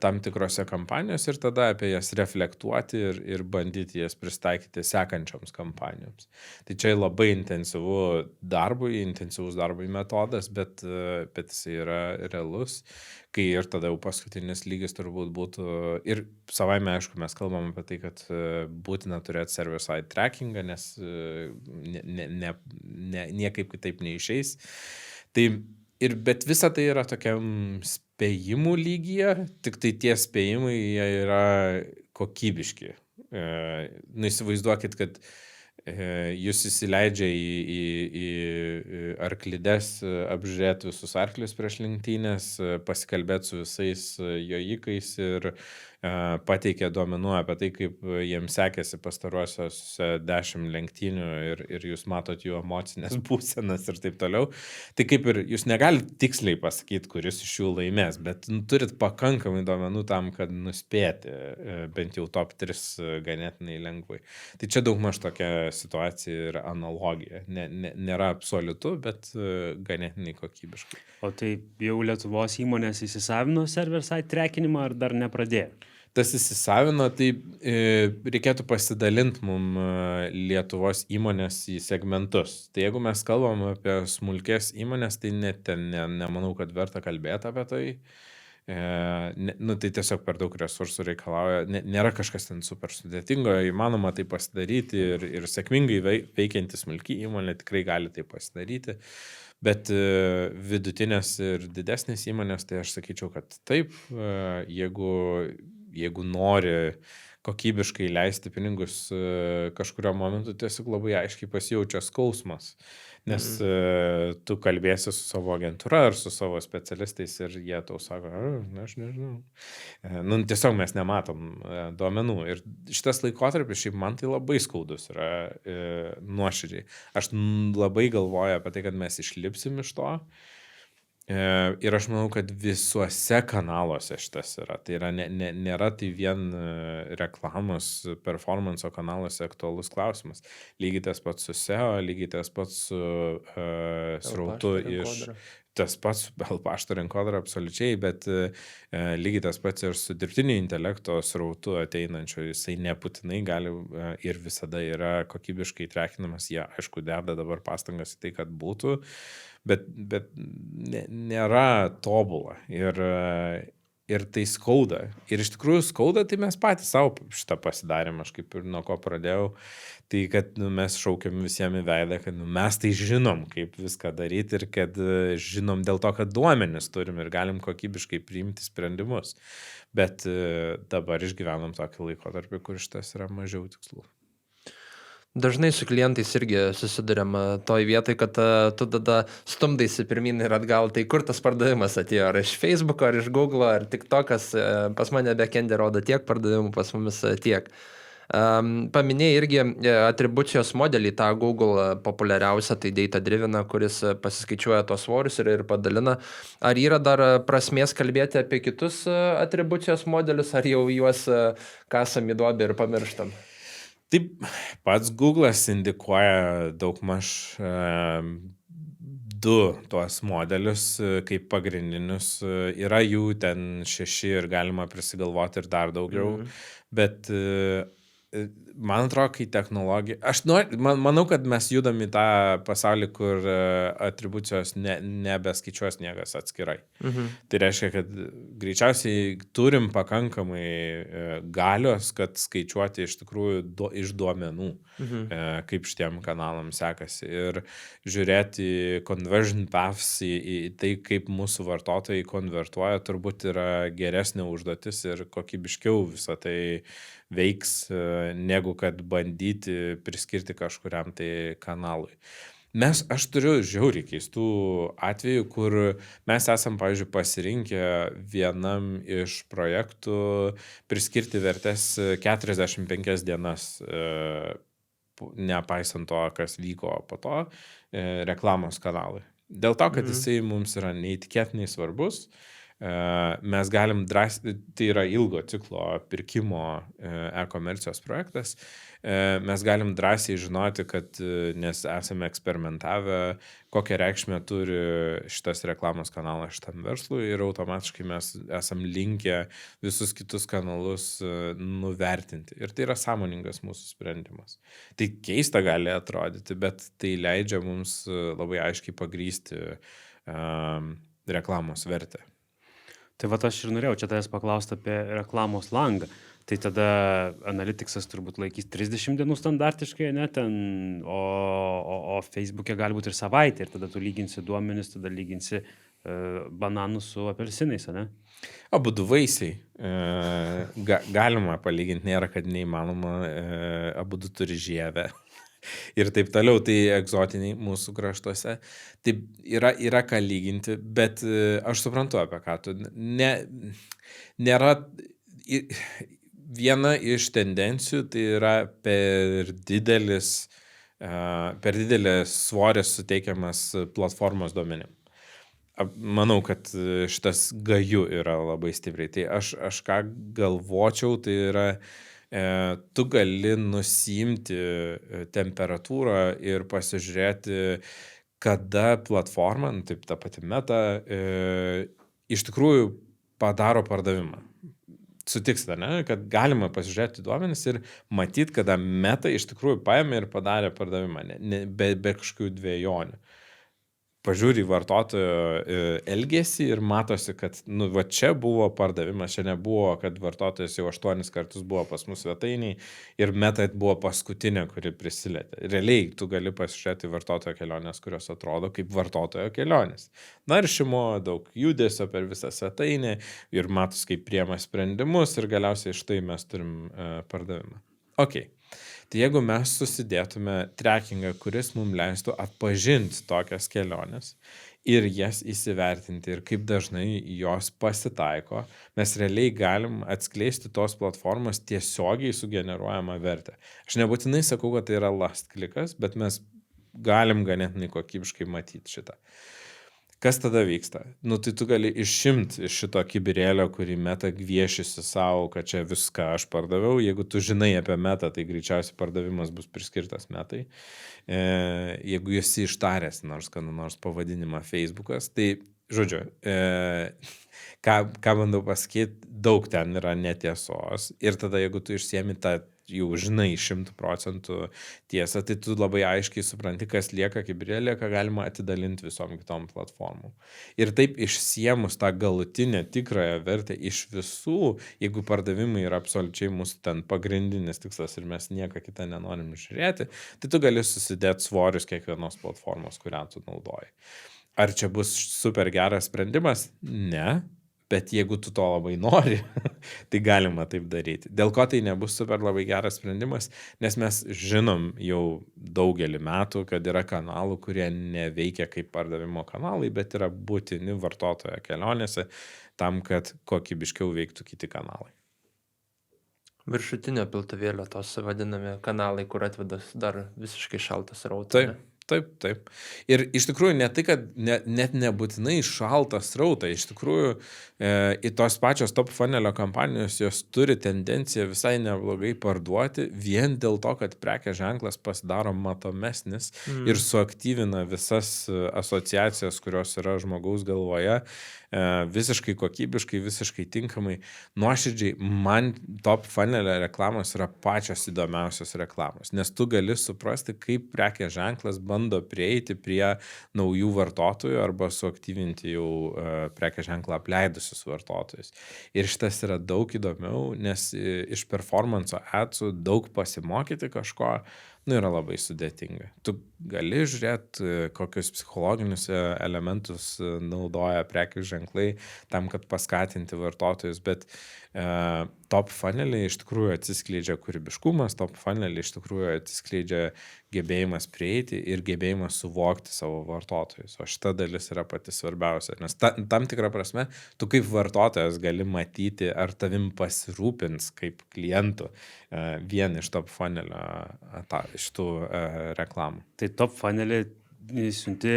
tam tikrose kampanijose ir tada apie jas reflektuoti ir bandyti jas pristaikyti sekančioms kampanijoms. Tai čia labai intensyvus darbui metodas, bet jis yra realus, kai ir tada jau paskutinis lygis turbūt būtų, ir savaime aišku mes kalbam apie tai, kad būtina turėti server-side trackingą, nes niekaip kitaip neišeis. Bet visa tai yra tokiam spėjimų lygyje, tik tai tie spėjimai jie yra kokybiški. Įsivaizduokit, kad jūs įsileidžia į arklides apžiūrėti visus arklius prieš lenktynės, pasikalbėti su visais jojikais ir pateikė duomenų apie tai, kaip jiems sekėsi pastaruosios 10 lenktynių ir jūs matot jų emocinės būsenas ir taip toliau. Tai kaip ir jūs negalite tiksliai pasakyti, kuris iš jų laimės, bet turit pakankamai duomenų tam, kad nuspėti bent jau top 3 ganėtinai lengvai. Tai čia daugmaž tokia situacija ir analogija. Nėra absoliutu, bet ganėtinai kokybiškai. O tai jau Lietuvos įmonės įsisavino server-side trackinimą ar dar nepradėjo? tas įsisavino, tai reikėtų pasidalinti mum Lietuvos įmonės į segmentus. Tai jeigu mes kalbam apie smulkės įmonės, tai nemanau, kad verta kalbėti apie tai. Tai tiesiog per daug resursų reikalauja, nėra kažkas ten super sudėtingo, įmanoma tai pasidaryti ir sėkmingai veikianti smulki įmonė tikrai gali tai pasidaryti, bet vidutinės ir didesnės įmonės, tai aš sakyčiau, kad taip, jeigu nori kokybiškai leisti pinigus kažkurio momentu, tiesiog labai aiškiai pasijaučia skausmas. Nes tu kalbėsi su savo agentūra ar su savo specialistais ir jie tau sako, aš nežinau. Tiesiog mes nematom duomenų. Ir šitas laikotarpis, šiaip man tai labai skaudus yra nuoširdžiai. Aš labai galvoju apie tai, kad mes išlipsim iš to. Ir aš manau, kad visuose kanaluose šitas yra. Tai yra, nėra tai vien reklamos, performanso kanaluose aktualus klausimas. Lygiai tas pats su SEO, lygiai tas pats su srautu iš... Tas pats pašto rinkodara absoliučiai, bet lygiai tas pats ir su dirbtinio intelekto srautu ateinančiu. Jisai nebūtinai gali ir visada yra kokybiškai trekinamas. Jie, aišku, deda dabar pastangas į tai, kad būtų, bet nėra tobula. Ir tai skauda. Ir iš tikrųjų skauda, tai mes patys savo šitą pasidarėm, aš kaip ir nuo ko pradėjau. Tai kad mes šaukiam visiems į veidą, kad mes tai žinom, kaip viską daryti ir kad žinom dėl to, kad duomenis turim ir galim kokybiškai priimti sprendimus. Bet dabar išgyvenam tokį laikotarpį, kur šitas yra mažiau tikslų. Dažnai su klientais irgi susiduriam toj vietoj, kad tu tada stumdaisi pirmin ir atgal, tai kur tas pardavimas atėjo, ar iš Facebook'o, ar iš Google'o, ar TikTok'as, pas mane backend'e rodo tiek pardavimų, pas mumis tiek. Paminėjai irgi atribucijos modelį, tą Google populiariausią, tai data driven, kuris pasiskaičiuoja tos svorius ir padalina. Ar yra dar prasmės kalbėti apie kitus atribucijos modelius, ar jau juos kasam į duobę ir pamirštam? Taip, pats Google'as indikuoja daugmaž du tuos modelius kaip pagrindinius. Yra jų ten 6 ir galima prisigalvoti ir dar daugiau, bet man atrodo, kai technologija... manau, kad mes judam į tą pasaulį, kur atribucijos nebeskaičiuos niekas atskirai. Tai reiškia, kad greičiausiai turim pakankamai galios, kad skaičiuoti iš tikrųjų iš duomenų, kaip šitiem kanalam sekasi. Ir žiūrėti conversion paths, į tai, kaip mūsų vartotojai konvertuoja, turbūt yra geresnė užduotis ir kokybiškiau visą tai veiks, negu kad bandyti priskirti kažkuriam tai kanalui. Aš turiu žiauriai keistų atvejų, kur mes esam, pavyzdžiui, pasirinkę vienam iš projektų priskirti vertės 45 dienas, nepaisant to, kas vyko po to, reklamos kanalui. Dėl to, kad jisai mums yra neįtikėtinai svarbus, mes galim drąsiai, tai yra ilgo ciklo pirkimo e-komercijos projektas, mes galim drąsiai žinoti, kad nes esame eksperimentavę, kokią reikšmę turi šitas reklamos kanalas šitam verslui ir automatiškai mes esam linkę visus kitus kanalus nuvertinti. Ir tai yra sąmoningas mūsų sprendimas. Tai keista gali atrodyti, bet tai leidžia mums labai aiškiai pagrįsti reklamos vertę. Tai aš ir norėjau čia tavęs paklausti apie reklamos langą. Tai tada Analytics'as turbūt laikys 30 dienų standartiškai, ne, ten, o Facebook'e gali būti ir savaitė, ir tada tu lyginsi duomenis, tada lyginsi bananus su apelsinais, ne? Abudu vaisiai. Galima palyginti, nėra, kad neįmanoma, abudu turi žievę. Ir taip toliau, tai egzotiniai mūsų kraštuose. Tai yra ką lyginti, bet aš suprantu, apie ką tu. Nėra... Viena iš tendencijų tai yra per didelis svoris suteikiamas platformos duomenim. Manau, kad šitas gaju yra labai stipriai. Tai aš ką galvočiau, tai yra tu gali nusiimti temperatūrą ir pasižiūrėti, kada platforma, taip ta pati Meta, iš tikrųjų padaro pardavimą. sutiksite, ne, kad galima pasižiūrėti duomenis ir matyti, kada Meta iš tikrųjų paėmė ir padarė pardavimą, be kažkokių dviejonių. Pažiūrį vartotojo elgesį ir matosi, kad va čia buvo pardavimas, čia nebuvo, kad vartotojas jau 8 kartus buvo pas mus svetainiai ir Meta buvo paskutinė, kuri prisilietė. Realiai tu gali pasižiūrėti vartotojo kelionės, kurios atrodo kaip vartotojo kelionės. Naršymo, daug judesio per visą svetainę ir matos, kaip priema sprendimus ir galiausiai štai mes turim pardavimą. Ok. Tai jeigu mes susidėtume trackingą, kuris mums leistų atpažinti tokias keliones ir jas įsivertinti ir kaip dažnai jos pasitaiko, mes realiai galim atskleisti tos platformos tiesiogiai sugeneruojamą vertę. Aš nebūtinai sakau, kad tai yra last klikas, bet mes galim ganėtinai kokybiškai matyti šitą. Kas tada vyksta? Tai tu gali išimti iš šito kibirėlio, kurį Meta gviešisi savo, kad čia viską aš pardaviau. Jeigu tu žinai apie Metą, tai greičiausiai pardavimas bus priskirtas Metai. Jeigu esi ištaręs nors pavadinimą Facebookas, tai žodžiu, ką bandau pasakyti, daug ten yra netiesos. Ir tada, jeigu tu išsiemi tą jau žinai 100% tiesą, tai tu labai aiškiai supranti, kas lieka kibirėlė, ką galima atidalinti visom kitom platformom. Ir taip išsiemus tą galutinę tikrąją vertę iš visų, jeigu pardavimai yra absoliučiai mūsų ten pagrindinis tikslas ir mes nieką kitą nenorim žiūrėti, tai tu gali susidėti svorius kiekvienos platformos, kurią tu naudoji. Ar čia bus super geras sprendimas? Ne. Bet jeigu tu to labai nori, tai galima taip daryti. Dėl ko tai nebus super labai geras sprendimas, nes mes žinom jau daugelį metų, kad yra kanalų, kurie neveikia kaip pardavimo kanalai, bet yra būtini vartotojo kelionėse tam, kad kokybiškiau veiktų kiti kanalai. Viršutinio piltuvėlio tos vadinami kanalai, kur atvedas dar visiškai šaltas srautas. Taip. Ir iš tikrųjų ne tai, kad net nebūtinai šaltas srautas, iš tikrųjų į tos pačios top funnelio kampanijos jos turi tendenciją visai neblogai parduoti vien dėl to, kad prekės ženklas pasidaro matomesnis ir suaktyvina visas asociacijas, kurios yra žmogaus galvoje, visiškai kokybiškai, visiškai tinkamai. Nuoširdžiai, man top funnelio reklamos yra pačios įdomiausios reklamos, nes tu gali suprasti, kaip prekės ženklas bando prieiti prie naujų vartotojų arba suaktyvinti jau prekės ženklą apleidusius vartotojus. Ir šitas yra daug įdomiau, nes iš performanso adsų daug pasimokyti kažko yra labai sudėtinga. Tu gali žiūrėti, kokius psichologinius elementus naudoja prekių ženklai tam, kad paskatinti vartotojus, bet top funneliai iš tikrųjų atsiskleidžia kūrybiškumas, top funneliai iš tikrųjų atsiskleidžia gebėjimas prieiti ir gebėjimas suvokti savo vartotojus. O šita dalis yra pati svarbiausia, nes tam tikrą prasme tu kaip vartotojas gali matyti, ar tavim pasirūpins kaip klientų vien iš top funnelio iš tų reklamų. Tai top funnelį siunti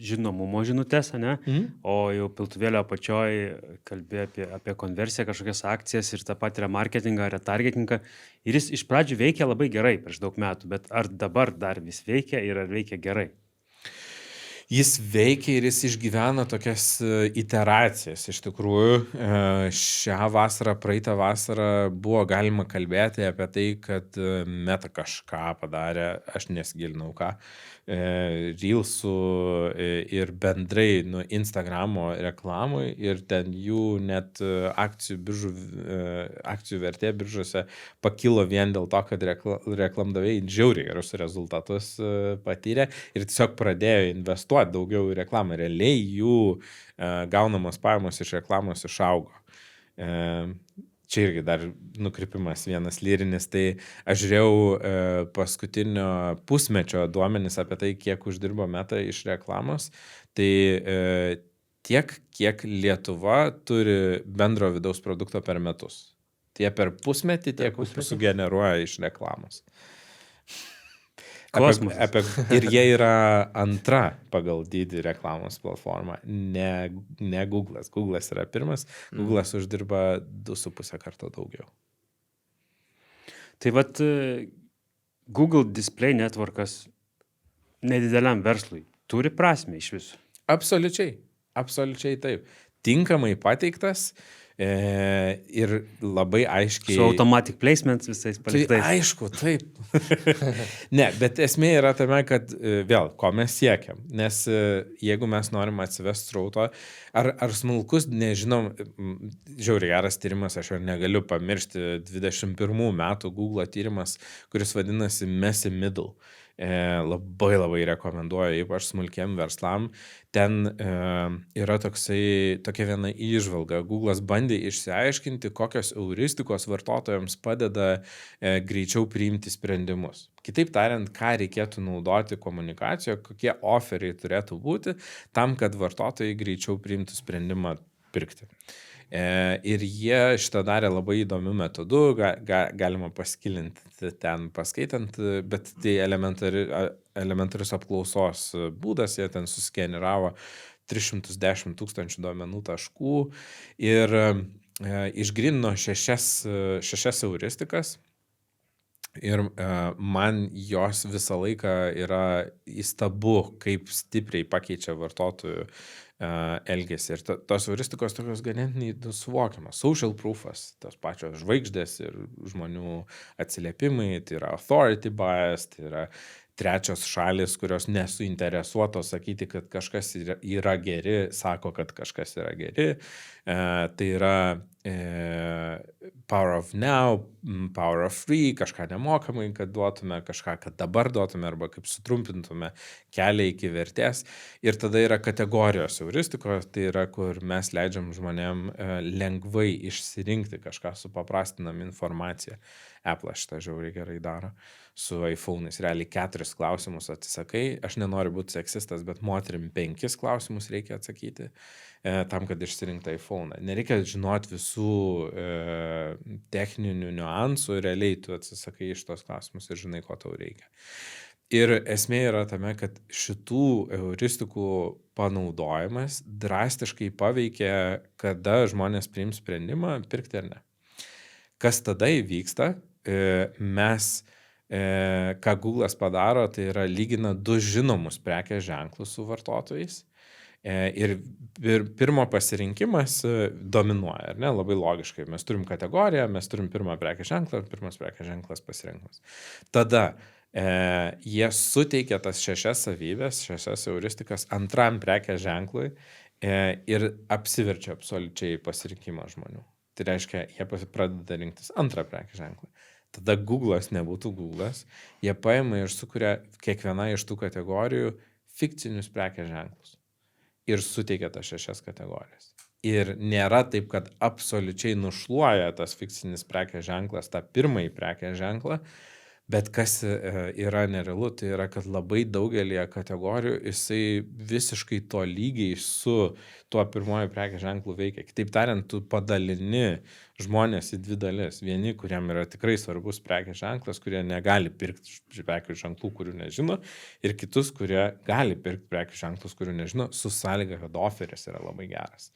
žinomumo žinutės, ne? O jau piltuvėlio apačioj kalbė apie konversiją, kažkokias akcijas ir tą patį remarketingą, retargetingą. Ir jis iš pradžių veikia labai gerai prieš daug metų, bet ar dabar dar vis veikia ir ar veikia gerai? Jis veikia ir jis išgyvena tokias iteracijas. Iš tikrųjų, šią vasarą, praeitą vasarą buvo galima kalbėti apie tai, kad Meta kažką padarė, aš nesigilinau ką, Reelsų ir bendrai Instagramo reklamui ir ten jų net akcijų vertė biržose pakilo vien dėl to, kad reklamdaviai žiauriai gerus rezultatus patyrė ir tiesiog pradėjo investuoti daugiau į reklamą. Realiai jų gaunamos pajamos iš reklamos išaugo. Čia irgi dar nukrypimas vienas lyrinis, tai aš žiūrėjau paskutinio pusmečio duomenis apie tai, kiek uždirbo Meta iš reklamos, tai tiek, kiek Lietuva turi bendro vidaus produkto per metus. Tie per pusmetį, tiek sugeneruoja iš reklamos. Ir jie yra antra pagal dydį reklamos platforma, ne Google'as. Google'as yra pirmas, Google'as uždirba 2,5 karto daugiau. Tai vat Google Display Networkas nedideliam verslui turi prasmę iš viso? Absoliučiai taip. Tinkamai pateiktas, Ir labai aiškiai... Su automatic placements visais Tai paliktais. aišku, taip. Ne, bet esmė yra tame, kad vėl, ko mes siekiam. Nes jeigu mes norim atsivesti srauto, ar smulkus, nežinom, žiauriai geras tyrimas, aš jo negaliu pamiršti, 21 metų Google tyrimas, kuris vadinasi Messy Middle. Labai rekomenduoju, ypač smulkiem verslam. Ten yra tokia viena įžvalga. Google'as bandė išsiaiškinti, kokios euristikos vartotojams padeda greičiau priimti sprendimus. Kitaip tariant, ką reikėtų naudoti komunikacijoje, kokie oferiai turėtų būti tam, kad vartotojai greičiau priimtų sprendimą pirkti. Ir jie šitą darė labai įdomių metodų, galima paskilinti ten paskaitant, bet tai elementarius apklausos būdas, jie ten suskeniravo 310 000 duomenų taškų ir išgrynino šešias euristikas. Ir man jos visą laiką yra įstabu, kaip stipriai pakeičia vartotojų elgesį. Ir tos euristikos tokios ganėtinai suvokiamas. Social proofas, tos pačios žvaigždės ir žmonių atsiliepimai, tai yra authority bias, tai yra trečios šalis, kurios nesuinteresuotos sakyti, kad kažkas yra geri, sako, kad kažkas yra geri. Tai yra power of now, power of free, kažką nemokamai, kad duotume, kažką, kad dabar duotume, arba kaip sutrumpintume kelią iki vertės. Ir tada yra kategorijos euristikos, tai yra, kur mes leidžiam žmonėm lengvai išsirinkti kažką, supaprastinam informaciją. Apple šitą žiauriai gerai daro su iPhone'ais. Realiai 4 klausimus atsisakai. Aš nenoriu būti seksistas, bet moterim 5 klausimus reikia atsakyti tam, kad išsirinkti iPhone'ą. Nereikia žinoti visų techninių niuansų, realiai tu atsisakai iš tos klausimus ir žinai, ko tau reikia. Ir esmė yra tame, kad šitų euristikų panaudojimas drastiškai paveikia, kada žmonės priims sprendimą pirkti ar ne. Kas tada įvyksta? Mes, ką Google'as padaro, tai yra lygina 2 žinomus prekės ženklus su vartotojais. Ir pirmo pasirinkimas dominuoja, ar ne? Labai logiškai. Mes turim kategoriją, mes turim pirmą prekės ženklą, pirmas prekės ženklas pasirinkimas. Tada jie suteikia tas 6 savybės, 6 euristikas antram prekės ženklui ir apsiverčia absoliučiai pasirinkimą žmonių. Tai reiškia, jie pradeda rinktis antrą prekės ženklą. Tada Google'as nebūtų Google'as, jie paima ir sukuria kiekvieną iš tų kategorijų fikcinius prekės ženklus ir suteikia tas 6 kategorijas. Ir nėra taip, kad absoliučiai nušluoja tas fikcinis prekės ženklas tą pirmąjį prekės ženklą, bet kas yra nerealu, tai yra, kad labai daugelį kategorijų jisai visiškai tolygiai su tuo pirmoju prekės ženklu veikia. Kitaip tariant, tu padalini žmonės į 2 dalis. Vieni, kuriam yra tikrai svarbus prekės ženklas, kurie negali pirkti prekės ženklų, kurių nežino, ir kitus, kurie gali pirkti prekės ženklus, kurių nežino, su sąlyga, kad oferis yra labai geras.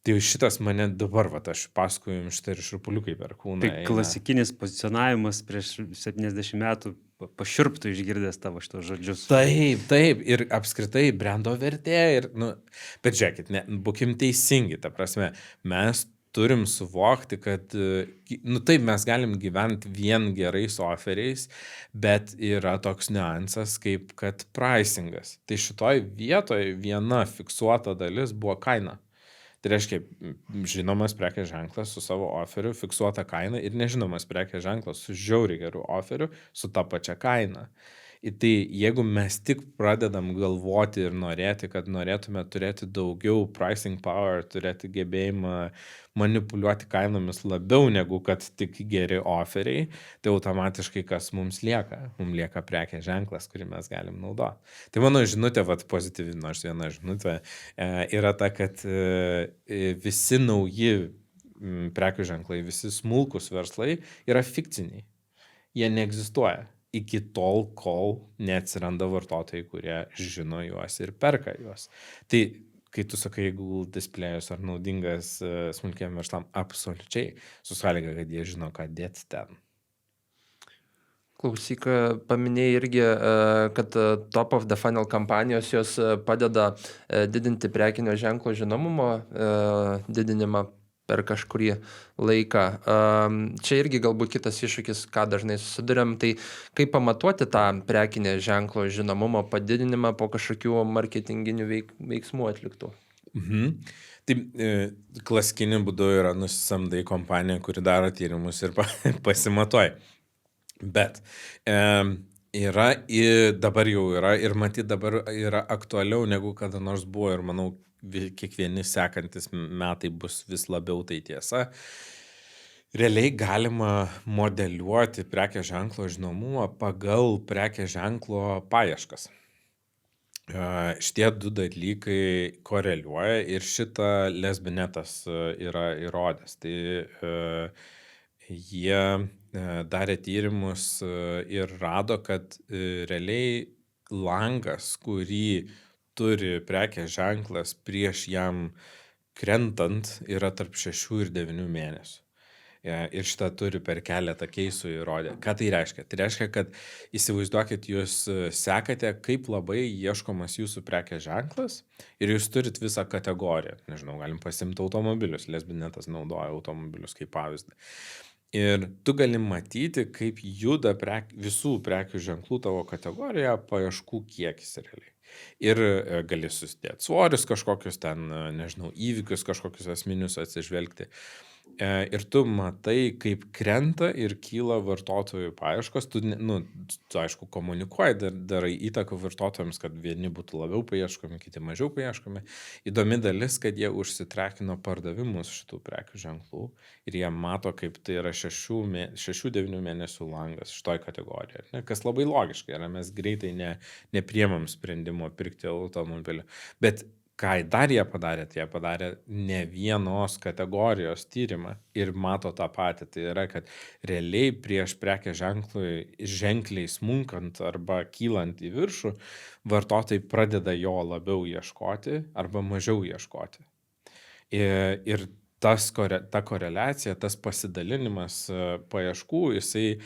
Tai šitas mane dabar, aš pasakoju jums šitą ir šrupuliukai per kūną. Tai klasikinis pozicionavimas prieš 70 metų pašiurptų išgirdęs tavo šitos žodžius. Taip. Ir apskritai brendo vertė. Bet žiūrėkit, būkim teisingi. Ta prasme, mes turim suvokti, kad taip mes galim gyventi vien gerais oferiais, bet yra toks niuansas kaip kad pricingas. Tai šitoj vietoj viena fiksuota dalis buvo kaina. Tai reiškia, žinomas prekės ženklas su savo oferiu, fiksuota kaina, ir nežinomas prekės ženklas su žiauriai geru oferiu, su ta pačia kaina. Ir tai jeigu mes tik pradedam galvoti ir norėti, kad norėtume turėti daugiau pricing power, turėti gebėjimą manipuliuoti kainomis labiau negu kad tik geri oferiai, tai automatiškai kas mums lieka? Mums lieka prekės ženklas, kurį mes galim naudoti. Tai mano žinutė, pozityvi, nors viena žinutė, yra ta, kad visi nauji prekių ženklai, visi smulkus verslai yra fikciniai. Jie neegzistuoja. Iki tol, kol neatsiranda vartotojai, kurie žino juos ir perka juos. Tai, kai tu sakai Google Display'us ar naudingas smulkiem verslam, absoliučiai su sąlyga, kad jie žino, ką dėti ten. Klausyk, paminėjai irgi, kad top of the funnel kampanijos jos padeda didinti prekinio ženklo žinomumo didinimą per kažkurį laiką. Čia irgi galbūt kitas iššūkis, ką dažnai susiduriam, tai kaip pamatuoti tą prekinę ženklo žinomumo padidinimą po kažkokių marketinginių veiksmų atliktų. Tai klasikiniu būdu yra nusisamdai kompaniją, kuri daro tyrimus ir pasimatuoja. Bet dabar jau yra ir matyt dabar yra aktualiau negu kada nors buvo ir manau kiekvieni sekantis metai bus vis labiau tai tiesa. Realiai galima modeliuoti prekės ženklo žinomumą pagal prekės ženklo paieškas. Šitie du dalykai koreliuoja ir šitą Lesbinetas yra įrodęs. Tai jie darė tyrimus ir rado, kad realiai langas, kurį turi prekės ženklas prieš jam krentant, yra tarp 6 ir 9 mėnesių. Ir šitą turi per keletą keisų įrodę. Ką tai reiškia? Tai reiškia, kad įsivaizduokit, jūs sekate, kaip labai ieškomas jūsų prekės ženklas ir jūs turit visą kategoriją. Nežinau, galim pasimti automobilius. Lesbinetas naudoja automobilius kaip pavyzdį. Ir tu gali matyti, kaip juda visų prekių ženklų tavo kategorijoje paieškų kiekis realiai. Ir gali susidėti svorius kažkokius ten, nežinau, įvykius kažkokius asmenius atsižvelgti. Ir tu matai, kaip krenta ir kyla vartotojų paieškos. Tu aišku, komunikuoji, darai įtaką vartotojams, kad vieni būtų labiau paieškomi, kiti mažiau paieškomi. Įdomi dalis, kad jie užsitrekino pardavimus šitų prekių ženklų ir jie mato, kaip tai yra 6-9 mėnesių langas šitoj kategorijoje. Kas labai logiškai yra, mes greitai nepriemam sprendimo pirkti automobilį. Bet ką dar jie padarė ne vienos kategorijos tyrimą ir mato tą patį. Tai yra, kad realiai prieš prekės ženklui ženkliai smunkant arba kylant į viršų, vartotojai pradeda jo labiau ieškoti arba mažiau ieškoti. Ir ta koreliacija, tas pasidalinimas paieškų, jisai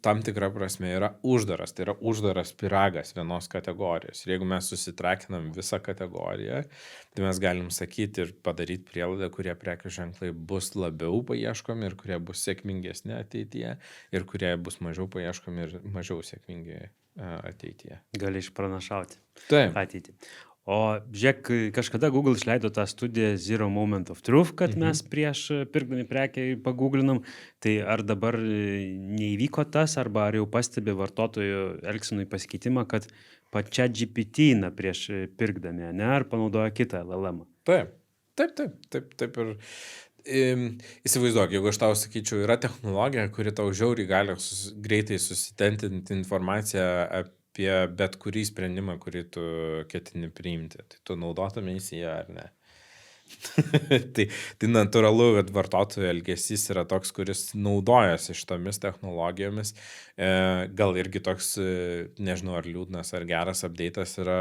tam tikrą prasme yra uždaras. Tai yra uždaras pyragas vienos kategorijos. Ir jeigu mes susitrekinam visą kategoriją, tai mes galim sakyti ir padaryti prielaidą, kurie prekių ženklai bus labiau paieškomi ir kurie bus sėkmingesni ateityje ir kurie bus mažiau paieškomi ir mažiau sėkmingi ateityje. Gali išpranašauti Taip. ateitį. O žiūrėk, kažkada Google išleido tą studiją Zero Moment of Truth, kad mes prieš pirkdami prekę pagūglinom. Tai ar dabar neįvyko tas, arba ar jau pastebi vartotojų elgsenui pasikeitimą, kad pačia GPT prieš pirkdami, ne, ar panaudoja kitą LLM? Taip. Ir įsivaizduok, jeigu aš tau sakyčiau, yra technologija, kuri tau žiauriai gali greitai susitentinti informaciją apie bet kurį sprendimą, kurį tu ketini priimti. Tai tu naudotumėsi ją ar ne? Tai natūralu, kad vartotojų elgesys yra toks, kuris naudojasi šitomis technologijomis. Gal irgi toks, nežinau, ar liūdnas, ar geras update'as yra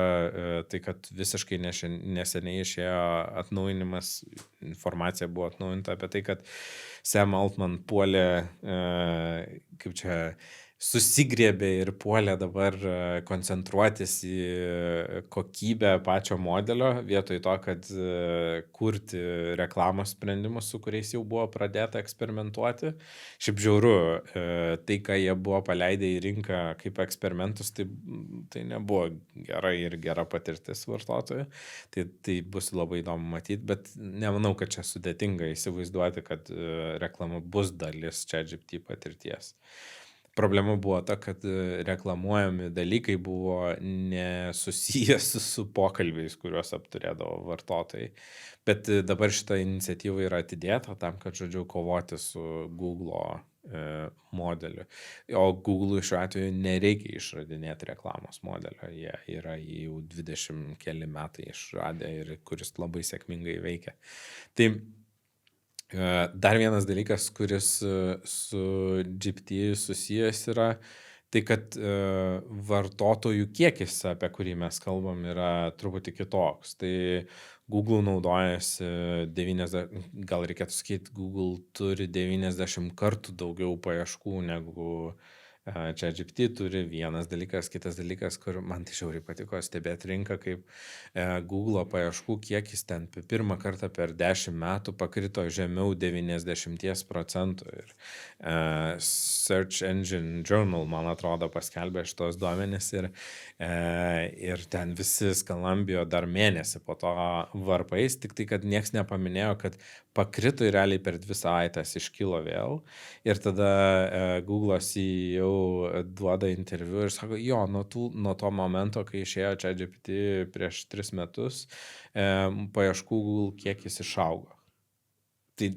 tai, kad visiškai neseniai išėjo atnaujinimas, informacija buvo atnaujinta apie tai, kad Sam Altman puolė, susigriebė ir puolė dabar koncentruotis į kokybę pačio modelio, vietoj to, kad kurti reklamos sprendimus, su kuriais jau buvo pradėta eksperimentuoti. Šiaip žiauru, tai, ką jie buvo paleidę į rinką kaip eksperimentus, tai nebuvo gera ir gera patirtis vartotojų. Tai bus labai įdomu matyti, bet nemanau, kad čia sudėtinga įsivaizduoti, kad reklama bus dalis ChatGPT patirties. Problema buvo ta, kad reklamuojami dalykai buvo nesusijęs su pokalbiais, kuriuos apturėdavo vartotojai. Bet dabar šita iniciatyva yra atidėta tam, kad, kovoti su Google modeliu. O Google šiuo atveju nereikia išradinėti reklamos modelio. Jie yra jau 20 keli metai išradę ir kuris labai sėkmingai veikia. Tai dar vienas dalykas, kuris su GPT susijęs yra, tai kad vartotojų kiekis, apie kurį mes kalbam, yra truputį kitoks. Tai Google naudojasi 90, gal reikėtų sakyti, Google turi 90 kartų daugiau paieškų negu ChatGPT turi vienas dalykas, kitas dalykas, kur man tai žiauriai patiko stebėti rinką, kaip Google paieškų kiekis ten pirmą kartą per 10 metų pakrito žemiau 90%. Ir Search Engine Journal, man atrodo, paskelbė šitos duomenis ir ten visi skalambėjo dar mėnesį po to varpais, tik tai, kad nieks nepaminėjo, kad pakrito ir realiai per 2 savaitės iškilo vėl. Ir tada Google CEO duoda interviu ir sako, jo, nuo to momento, kai išėjo ChatGPT prieš 3 metus, paieškų Google kiekis išaugo. Tai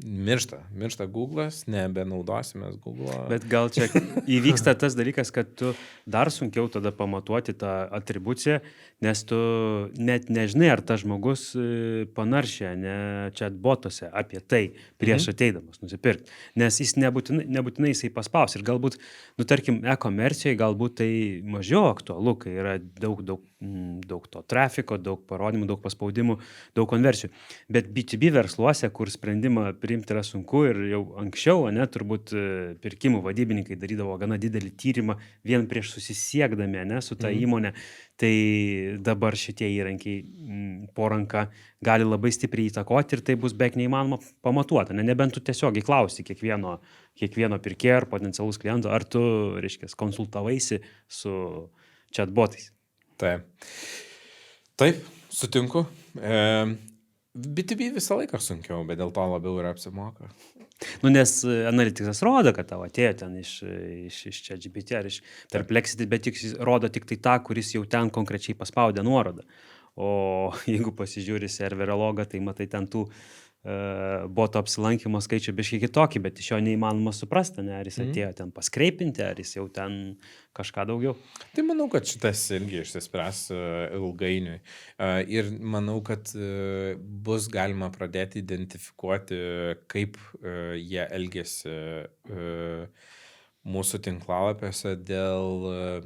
miršta Google'as, nebenaudosimės Google'o. Bet gal čia įvyksta tas dalykas, kad tu dar sunkiau tada pamatuoti tą atribuciją, nes tu net nežinai, ar tas žmogus panaršė chatbotuose apie tai prieš ateidamas nusipirkti. Nes jis nebūtinai jisai paspaus. Ir galbūt, tarkim, e-komercijai galbūt tai mažiau aktualu, kai yra daug to trafiko, daug parodymų, daug paspaudimų, daug konversijų. Bet B2B versluose, kur sprendimą priimti yra sunku ir jau anksčiau, turbūt pirkimų vadybininkai darydavo gana didelį tyrimą vien prieš susisiekdami su ta įmonė, tai dabar šitie įrankiai po ranka gali labai stipriai įtakoti ir tai bus beveik neįmanoma pamatuoti. Nebent tu tiesiog įklausi kiekvieno pirkėjo ar potencialus kliento, ar tu, reiškia, konsultavaisi su chatbotais. Taip, sutinku. B2B visą laiką sunkiau, bet dėl to labiau ir apsimoka. Nes analitikas rodo, kad tavo atėjo ten iš ChatGPT ar iš Perplexity, bet jis rodo tik tai tą, kuris jau ten konkrečiai paspaudė nuorodą. O jeigu pasižiūri serverio logą, tai matai ten tų boto apsilankymo skaičių biškai kitokį, bet iš jo neįmanoma suprasti, ar jis atėjo ten paskreipinti, ar jis jau ten kažką daugiau. Tai manau, kad šitas irgi išsispręs ilgainiui. Ir manau, kad bus galima pradėti identifikuoti, kaip jie elgėsi mūsų tinklalapiuose dėl...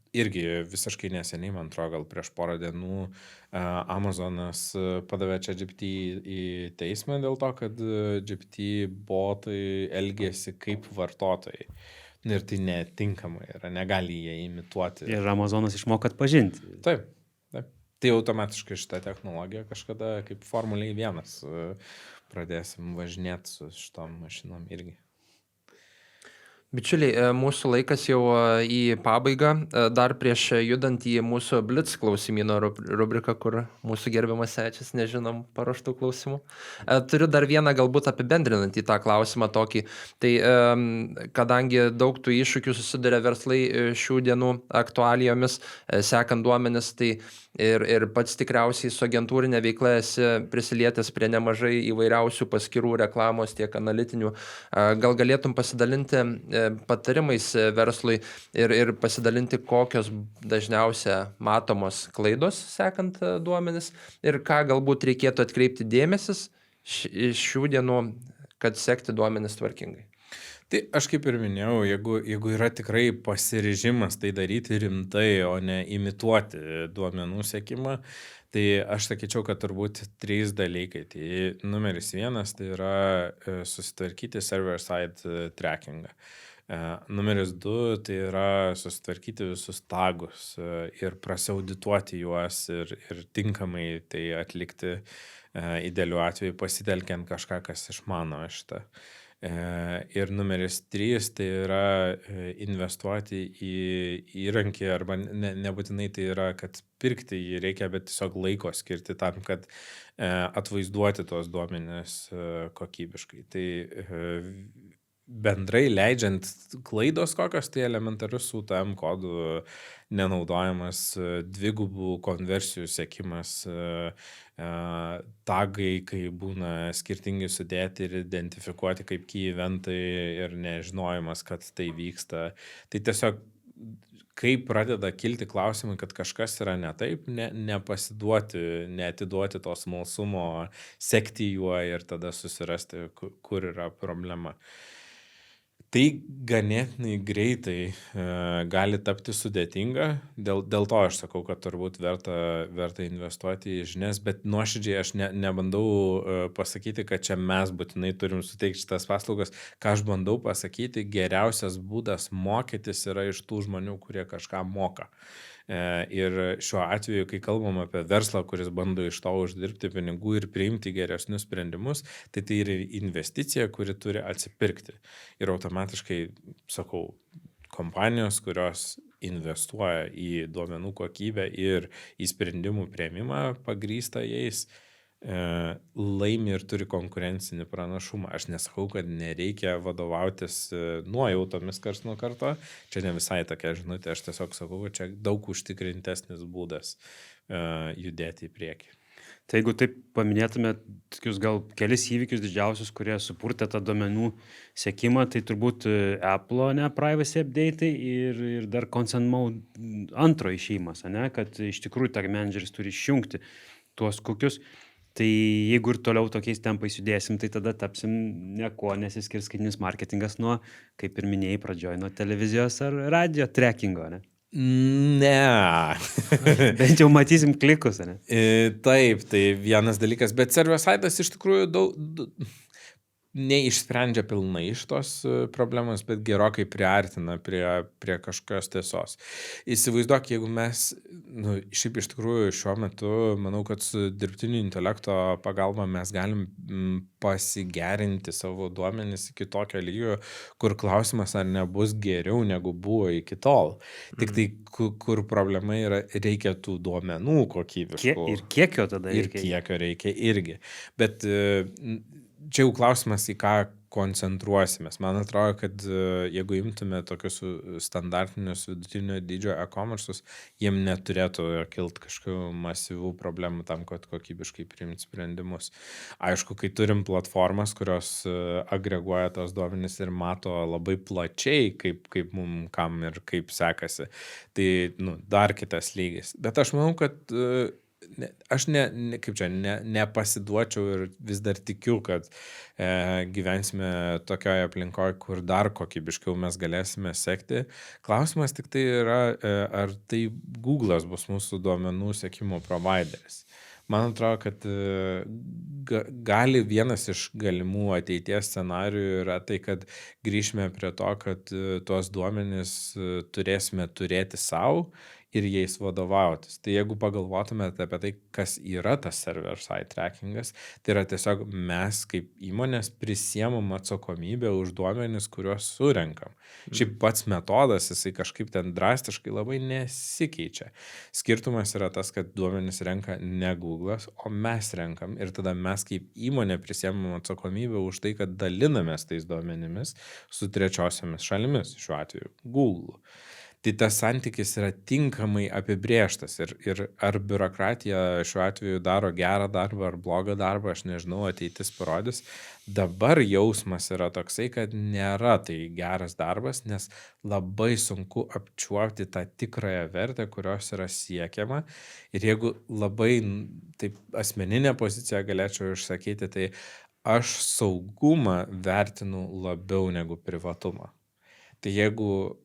Irgi visiškai neseniai, man atrodo, gal prieš porą dienų Amazonas padavė ChatGPT į teismą dėl to, kad GPT botai elgėsi kaip vartotojai. Ir tai netinkamai yra, negali jie imituoti. Ir Amazonas išmoko atpažinti. Taip. Tai automatiškai šitą technologiją kažkada kaip Formulėj 1 pradėsim važinėti su šitom mašinom irgi. Bičiuliai, mūsų laikas jau į pabaigą. Dar prieš judant į mūsų Blitz klausimyno rubriką, kur mūsų gerbiamas svečias nežinom paruoštų klausimų. Turiu dar vieną galbūt apibendrinant į tą klausimą tokį. Tai kadangi daug tų iššūkių susiduria verslai šių dienų aktualijomis, sekant duomenis, tai ir pats tikriausiai su agentūrinė veikla esi prisilietęs prie nemažai įvairiausių paskirų reklamos, tiek analitinių. Gal galėtum pasidalinti patarimais verslui ir pasidalinti, kokios dažniausia matomos klaidos sekant duomenis ir ką galbūt reikėtų atkreipti dėmesis šių dienų, kad sekti duomenis tvarkingai. Tai aš kaip ir minėjau, jeigu yra tikrai pasiryžimas tai daryti rimtai, o ne imituoti duomenų sekimą, tai aš sakyčiau, kad turbūt 3 dalykai. Tai numeris 1 tai yra susitvarkyti server-side trackingą. Numeris 2 tai yra susitvarkyti visus tagus ir prasiaudituoti juos ir tinkamai tai atlikti, idealiu atveju pasitelkiant kažką, kas išmano šitą. Ir numeris 3 tai yra investuoti į įrankį, arba nebūtinai tai yra, kad pirkti jį reikia, bet tiesiog laiko skirti tam, kad atvaizduoti tos duomenis kokybiškai. Tai bendrai leidžiant klaidos kokios, tai elementarus UTM kodų nenaudojamas, dvigubų konversijų sekimas, tagai, kai būna skirtingi sudėti ir identifikuoti kaip key eventai ir nežinojimas, kad tai vyksta. Tai tiesiog, kai pradeda kilti klausimai, kad kažkas yra ne taip, nepasiduoti, neatiduoti to smalsumo, sekti juo ir tada susirasti, kur yra problema. Tai ganėtinai greitai gali tapti sudėtinga, dėl to aš sakau, kad turbūt verta investuoti į žinias, bet nuoširdžiai aš nebandau pasakyti, kad čia mes būtinai turim suteikti šitas paslaugas. Ką aš bandau pasakyti, geriausias būdas mokytis yra iš tų žmonių, kurie kažką moka. Ir šiuo atveju, kai kalbam apie verslą, kuris bando iš to uždirbti pinigų ir priimti geresnius sprendimus, tai yra investicija, kuri turi atsipirkti. Ir automatiškai, sakau, kompanijos, kurios investuoja į duomenų kokybę ir į sprendimų priėmimą pagrįstą jais, laimi ir turi konkurencinį pranašumą. Aš nesakau, kad nereikia vadovautis nuojautomis karts nuo karto. Čia ne visai tokia žinutė, aš tiesiog sakau, kad čia daug užtikrintesnis būdas judėti į priekį. Tai jeigu taip paminėtume tokius gal kelis įvykius didžiausius, kurie supurtė tą duomenų sekimą, tai turbūt Apple, ne, privacy update ir dar consent mode antro išėjimas, ne, kad iš tikrųjų tag manageris turi išjungti tuos kokius. Tai jeigu ir toliau tokiais tempais judėsim, tai tada tapsim nieko nesiskirs skaitmeninis marketingas nuo, kaip ir minėjai pradžioj, nuo televizijos ar radio trackingo, ne? Ne. Bent jau matysim klikus, ne? Taip, tai vienas dalykas, bet server-side'as iš tikrųjų neišsprendžia pilnai iš tos problemos, bet gerokai priartina prie kažkokios tiesos. Įsivaizduok, jeigu mes, šiaip iš tikrųjų šiuo metu, manau, kad su dirbtinio intelekto pagalba mes galim pasigerinti savo duomenis iki tokio lygio, kur klausimas, ar nebus geriau negu buvo iki tol. Tik tai, kur problema yra, reikia tų duomenų kokybiškų. Ir kiekio tada reikia. Ir kiekio reikia irgi. Bet čia jau klausimas, į ką koncentruosimės. Man atrodo, kad jeigu imtume tokius standartinius vidutinio dydžio e-commerce'us, jiem neturėtų kilti kažkokių masyvių problemų tam, kad kokybiškai priimti sprendimus. Aišku, kai turim platformas, kurios agreguoja tos duomenys ir mato labai plačiai, kaip mums kam ir kaip sekasi, tai dar kitas lygis. Bet aš manau, kad aš nepasiduočiau ir vis dar tikiu, kad gyvensime tokioje aplinkoje, kur dar kokybiškiau mes galėsime sekti. Klausimas tik tai yra, ar tai Google'as bus mūsų duomenų sekimo provideris. Man atrodo, kad gali vienas iš galimų ateities scenarijų yra tai, kad grįžime prie to, kad tuos duomenis turėsime turėti savo ir jais vadovautis. Tai jeigu pagalvotumėte apie tai, kas yra tas server-side trackingas, tai yra tiesiog mes kaip įmonės prisiemam atsakomybę už duomenis, kuriuos surenkam. Šiaip pats metodas, jisai kažkaip ten drastiškai labai nesikeičia. Skirtumas yra tas, kad duomenis renka ne Google'as, o mes renkam ir tada mes kaip įmonė prisiemam atsakomybę už tai, kad dalinamės tais duomenimis su trečiosiamis šalimis, šiuo atveju Google. Tai tas santykis yra tinkamai apibrėžtas ir ar biurokratija šiuo atveju daro gerą darbą ar blogą darbą, aš nežinau, ateitis parodys. Dabar jausmas yra toksai, kad nėra tai geras darbas, nes labai sunku apčiuopti tą tikrąją vertę, kurios yra siekiama. Ir jeigu labai taip asmeninę poziciją galėčiau išsakyti, tai aš saugumą vertinu labiau negu privatumą. Tai jeigu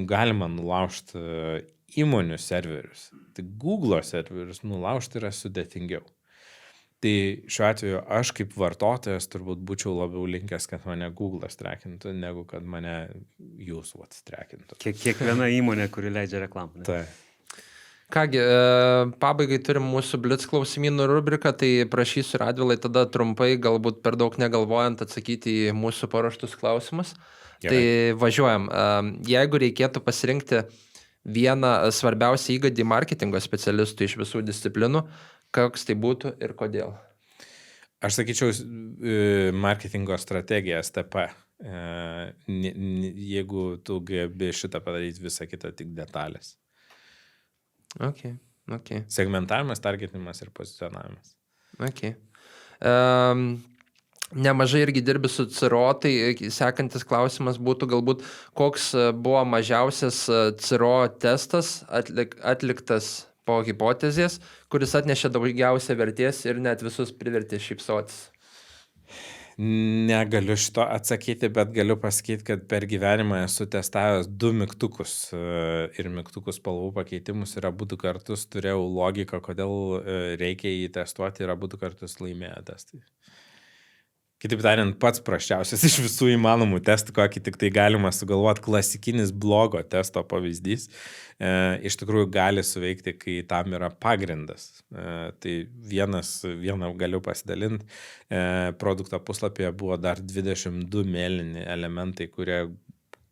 galima nulaužti įmonių serverius, tai Google serverius nulaužti yra sudėtingiau. Tai šiuo atveju aš kaip vartotojas turbūt būčiau labiau linkęs, kad mane Google'as trackintų, negu kad mane jūs trackintų. Kiekviena įmonė, kuri leidžia reklamą. Tai. Kągi, pabaigai turim mūsų blitz klausimynų rubriką, tai prašysiu Radvilai tada trumpai, galbūt per daug negalvojant, atsakyti į mūsų paruoštus klausimus. Gerai. Tai važiuojam. Jeigu reikėtų pasirinkti vieną svarbiausią įgūdį marketingo specialistų iš visų disciplinų, koks tai būtų ir kodėl? Aš sakyčiau, marketingo strategija STP. Jeigu tu gebi šitą padaryti, visą kitą tik detalės. Okay. Segmentavimas, targetinimas ir pozicionavimas. Okay. Nemažai irgi dirbi su CRO, tai sekantis klausimas būtų galbūt, koks buvo mažiausias CRO testas atliktas po hipotezės, kuris atnešė daugiausia vertės ir net visus privertė šypsotis. Negaliu šito atsakyti, bet galiu pasakyti, kad per gyvenimą esu testavęs 2 mygtukus ir mygtukų spalvų pakeitimus ir abu 2 kartus turėjau logiką, kodėl reikia jį testuoti ir abu 2 kartus laimėjo testai. Kitaip tariant, pats prasčiausias iš visų įmanomų testų, kokį tik tai galima sugalvoti, klasikinis blogo testo pavyzdys, iš tikrųjų gali suveikti, kai tam yra pagrindas. Tai vieną galiu pasidalinti, produkto puslapyje buvo dar 22 mėlyni elementai, kurie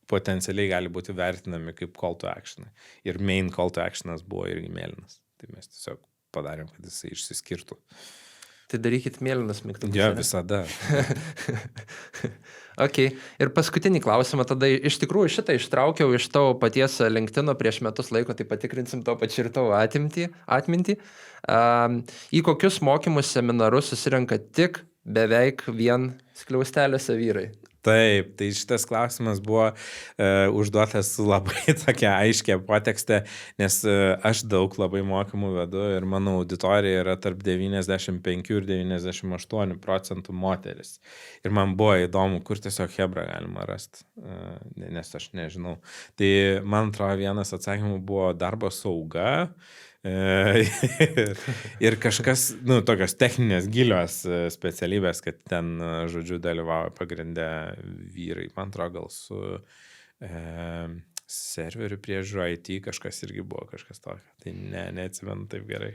potencialiai gali būti vertinami kaip call to action. Ir main call to actionas buvo irgi mėlynas. Tai mes tiesiog padarėm, kad jisai išsiskirtų. Tai darykit mėlynas mygtukus. Jo, visada. Ok. Ir paskutinį klausimą, tada iš tikrųjų šitą ištraukiau iš tavo paties LinkedIno prieš metus laiko, tai patikrinsim to pačiu ir tavo atmintį. Į kokius mokymus seminarus susirenka tik beveik vien skliausteliuose vyrai? Taip, tai šitas klausimas buvo užduotas su labai tokia aiškia potekste, nes aš daug labai mokymų vedu ir mano auditorija yra tarp 95 ir 98% moteris. Ir man buvo įdomu, kur tiesiog hebra galima rasti, nes aš nežinau. Tai man atrodo vienas atsakymų buvo darbo sauga. Ir kažkas, tokios techninės gilios specialybės, kad ten, žodžiu, dalyvauja pagrindę vyrai. Man atrodo, gal su serverių priežiūro IT kažkas irgi buvo kažkas tokio. Tai neatsimenu taip gerai.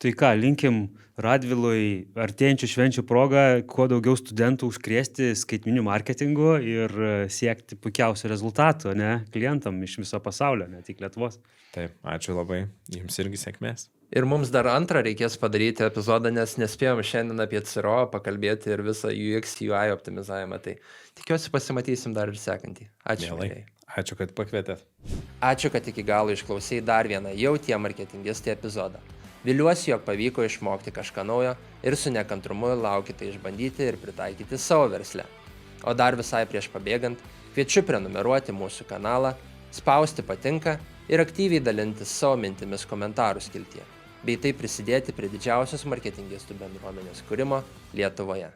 Tai ką, linkim Radvilui artėjančių švenčių progą, kuo daugiau studentų užkrėsti skaitminiu marketingu ir siekti puikiausių rezultatų, ne, klientam iš viso pasaulio, ne tik Lietuvos. Taip, ačiū labai, jums irgi sėkmės. Ir mums dar antrą reikės padaryti epizodą, nes nespėjom šiandien apie CRO pakalbėti ir visą UX, UI optimizavimą. Tai tikiuosi pasimatysim dar ir sekantį. Ačiū. Mielai. Ačiū, kad pakvietėt. Ačiū, kad iki galo išklausai dar vieną jau tie marketingistai epizodą. Viliuosi, jog pavyko išmokti kažką naujo ir su nekantrumu laukite išbandyti ir pritaikyti savo versle. O dar visai prieš pabėgant, kviečiu prenumeruoti mūsų kanalą, spausti patinka ir aktyviai dalintis savo mintimis komentarų skiltyje, bei taip prisidėti prie didžiausios marketingistų bendruomenės kūrimo Lietuvoje.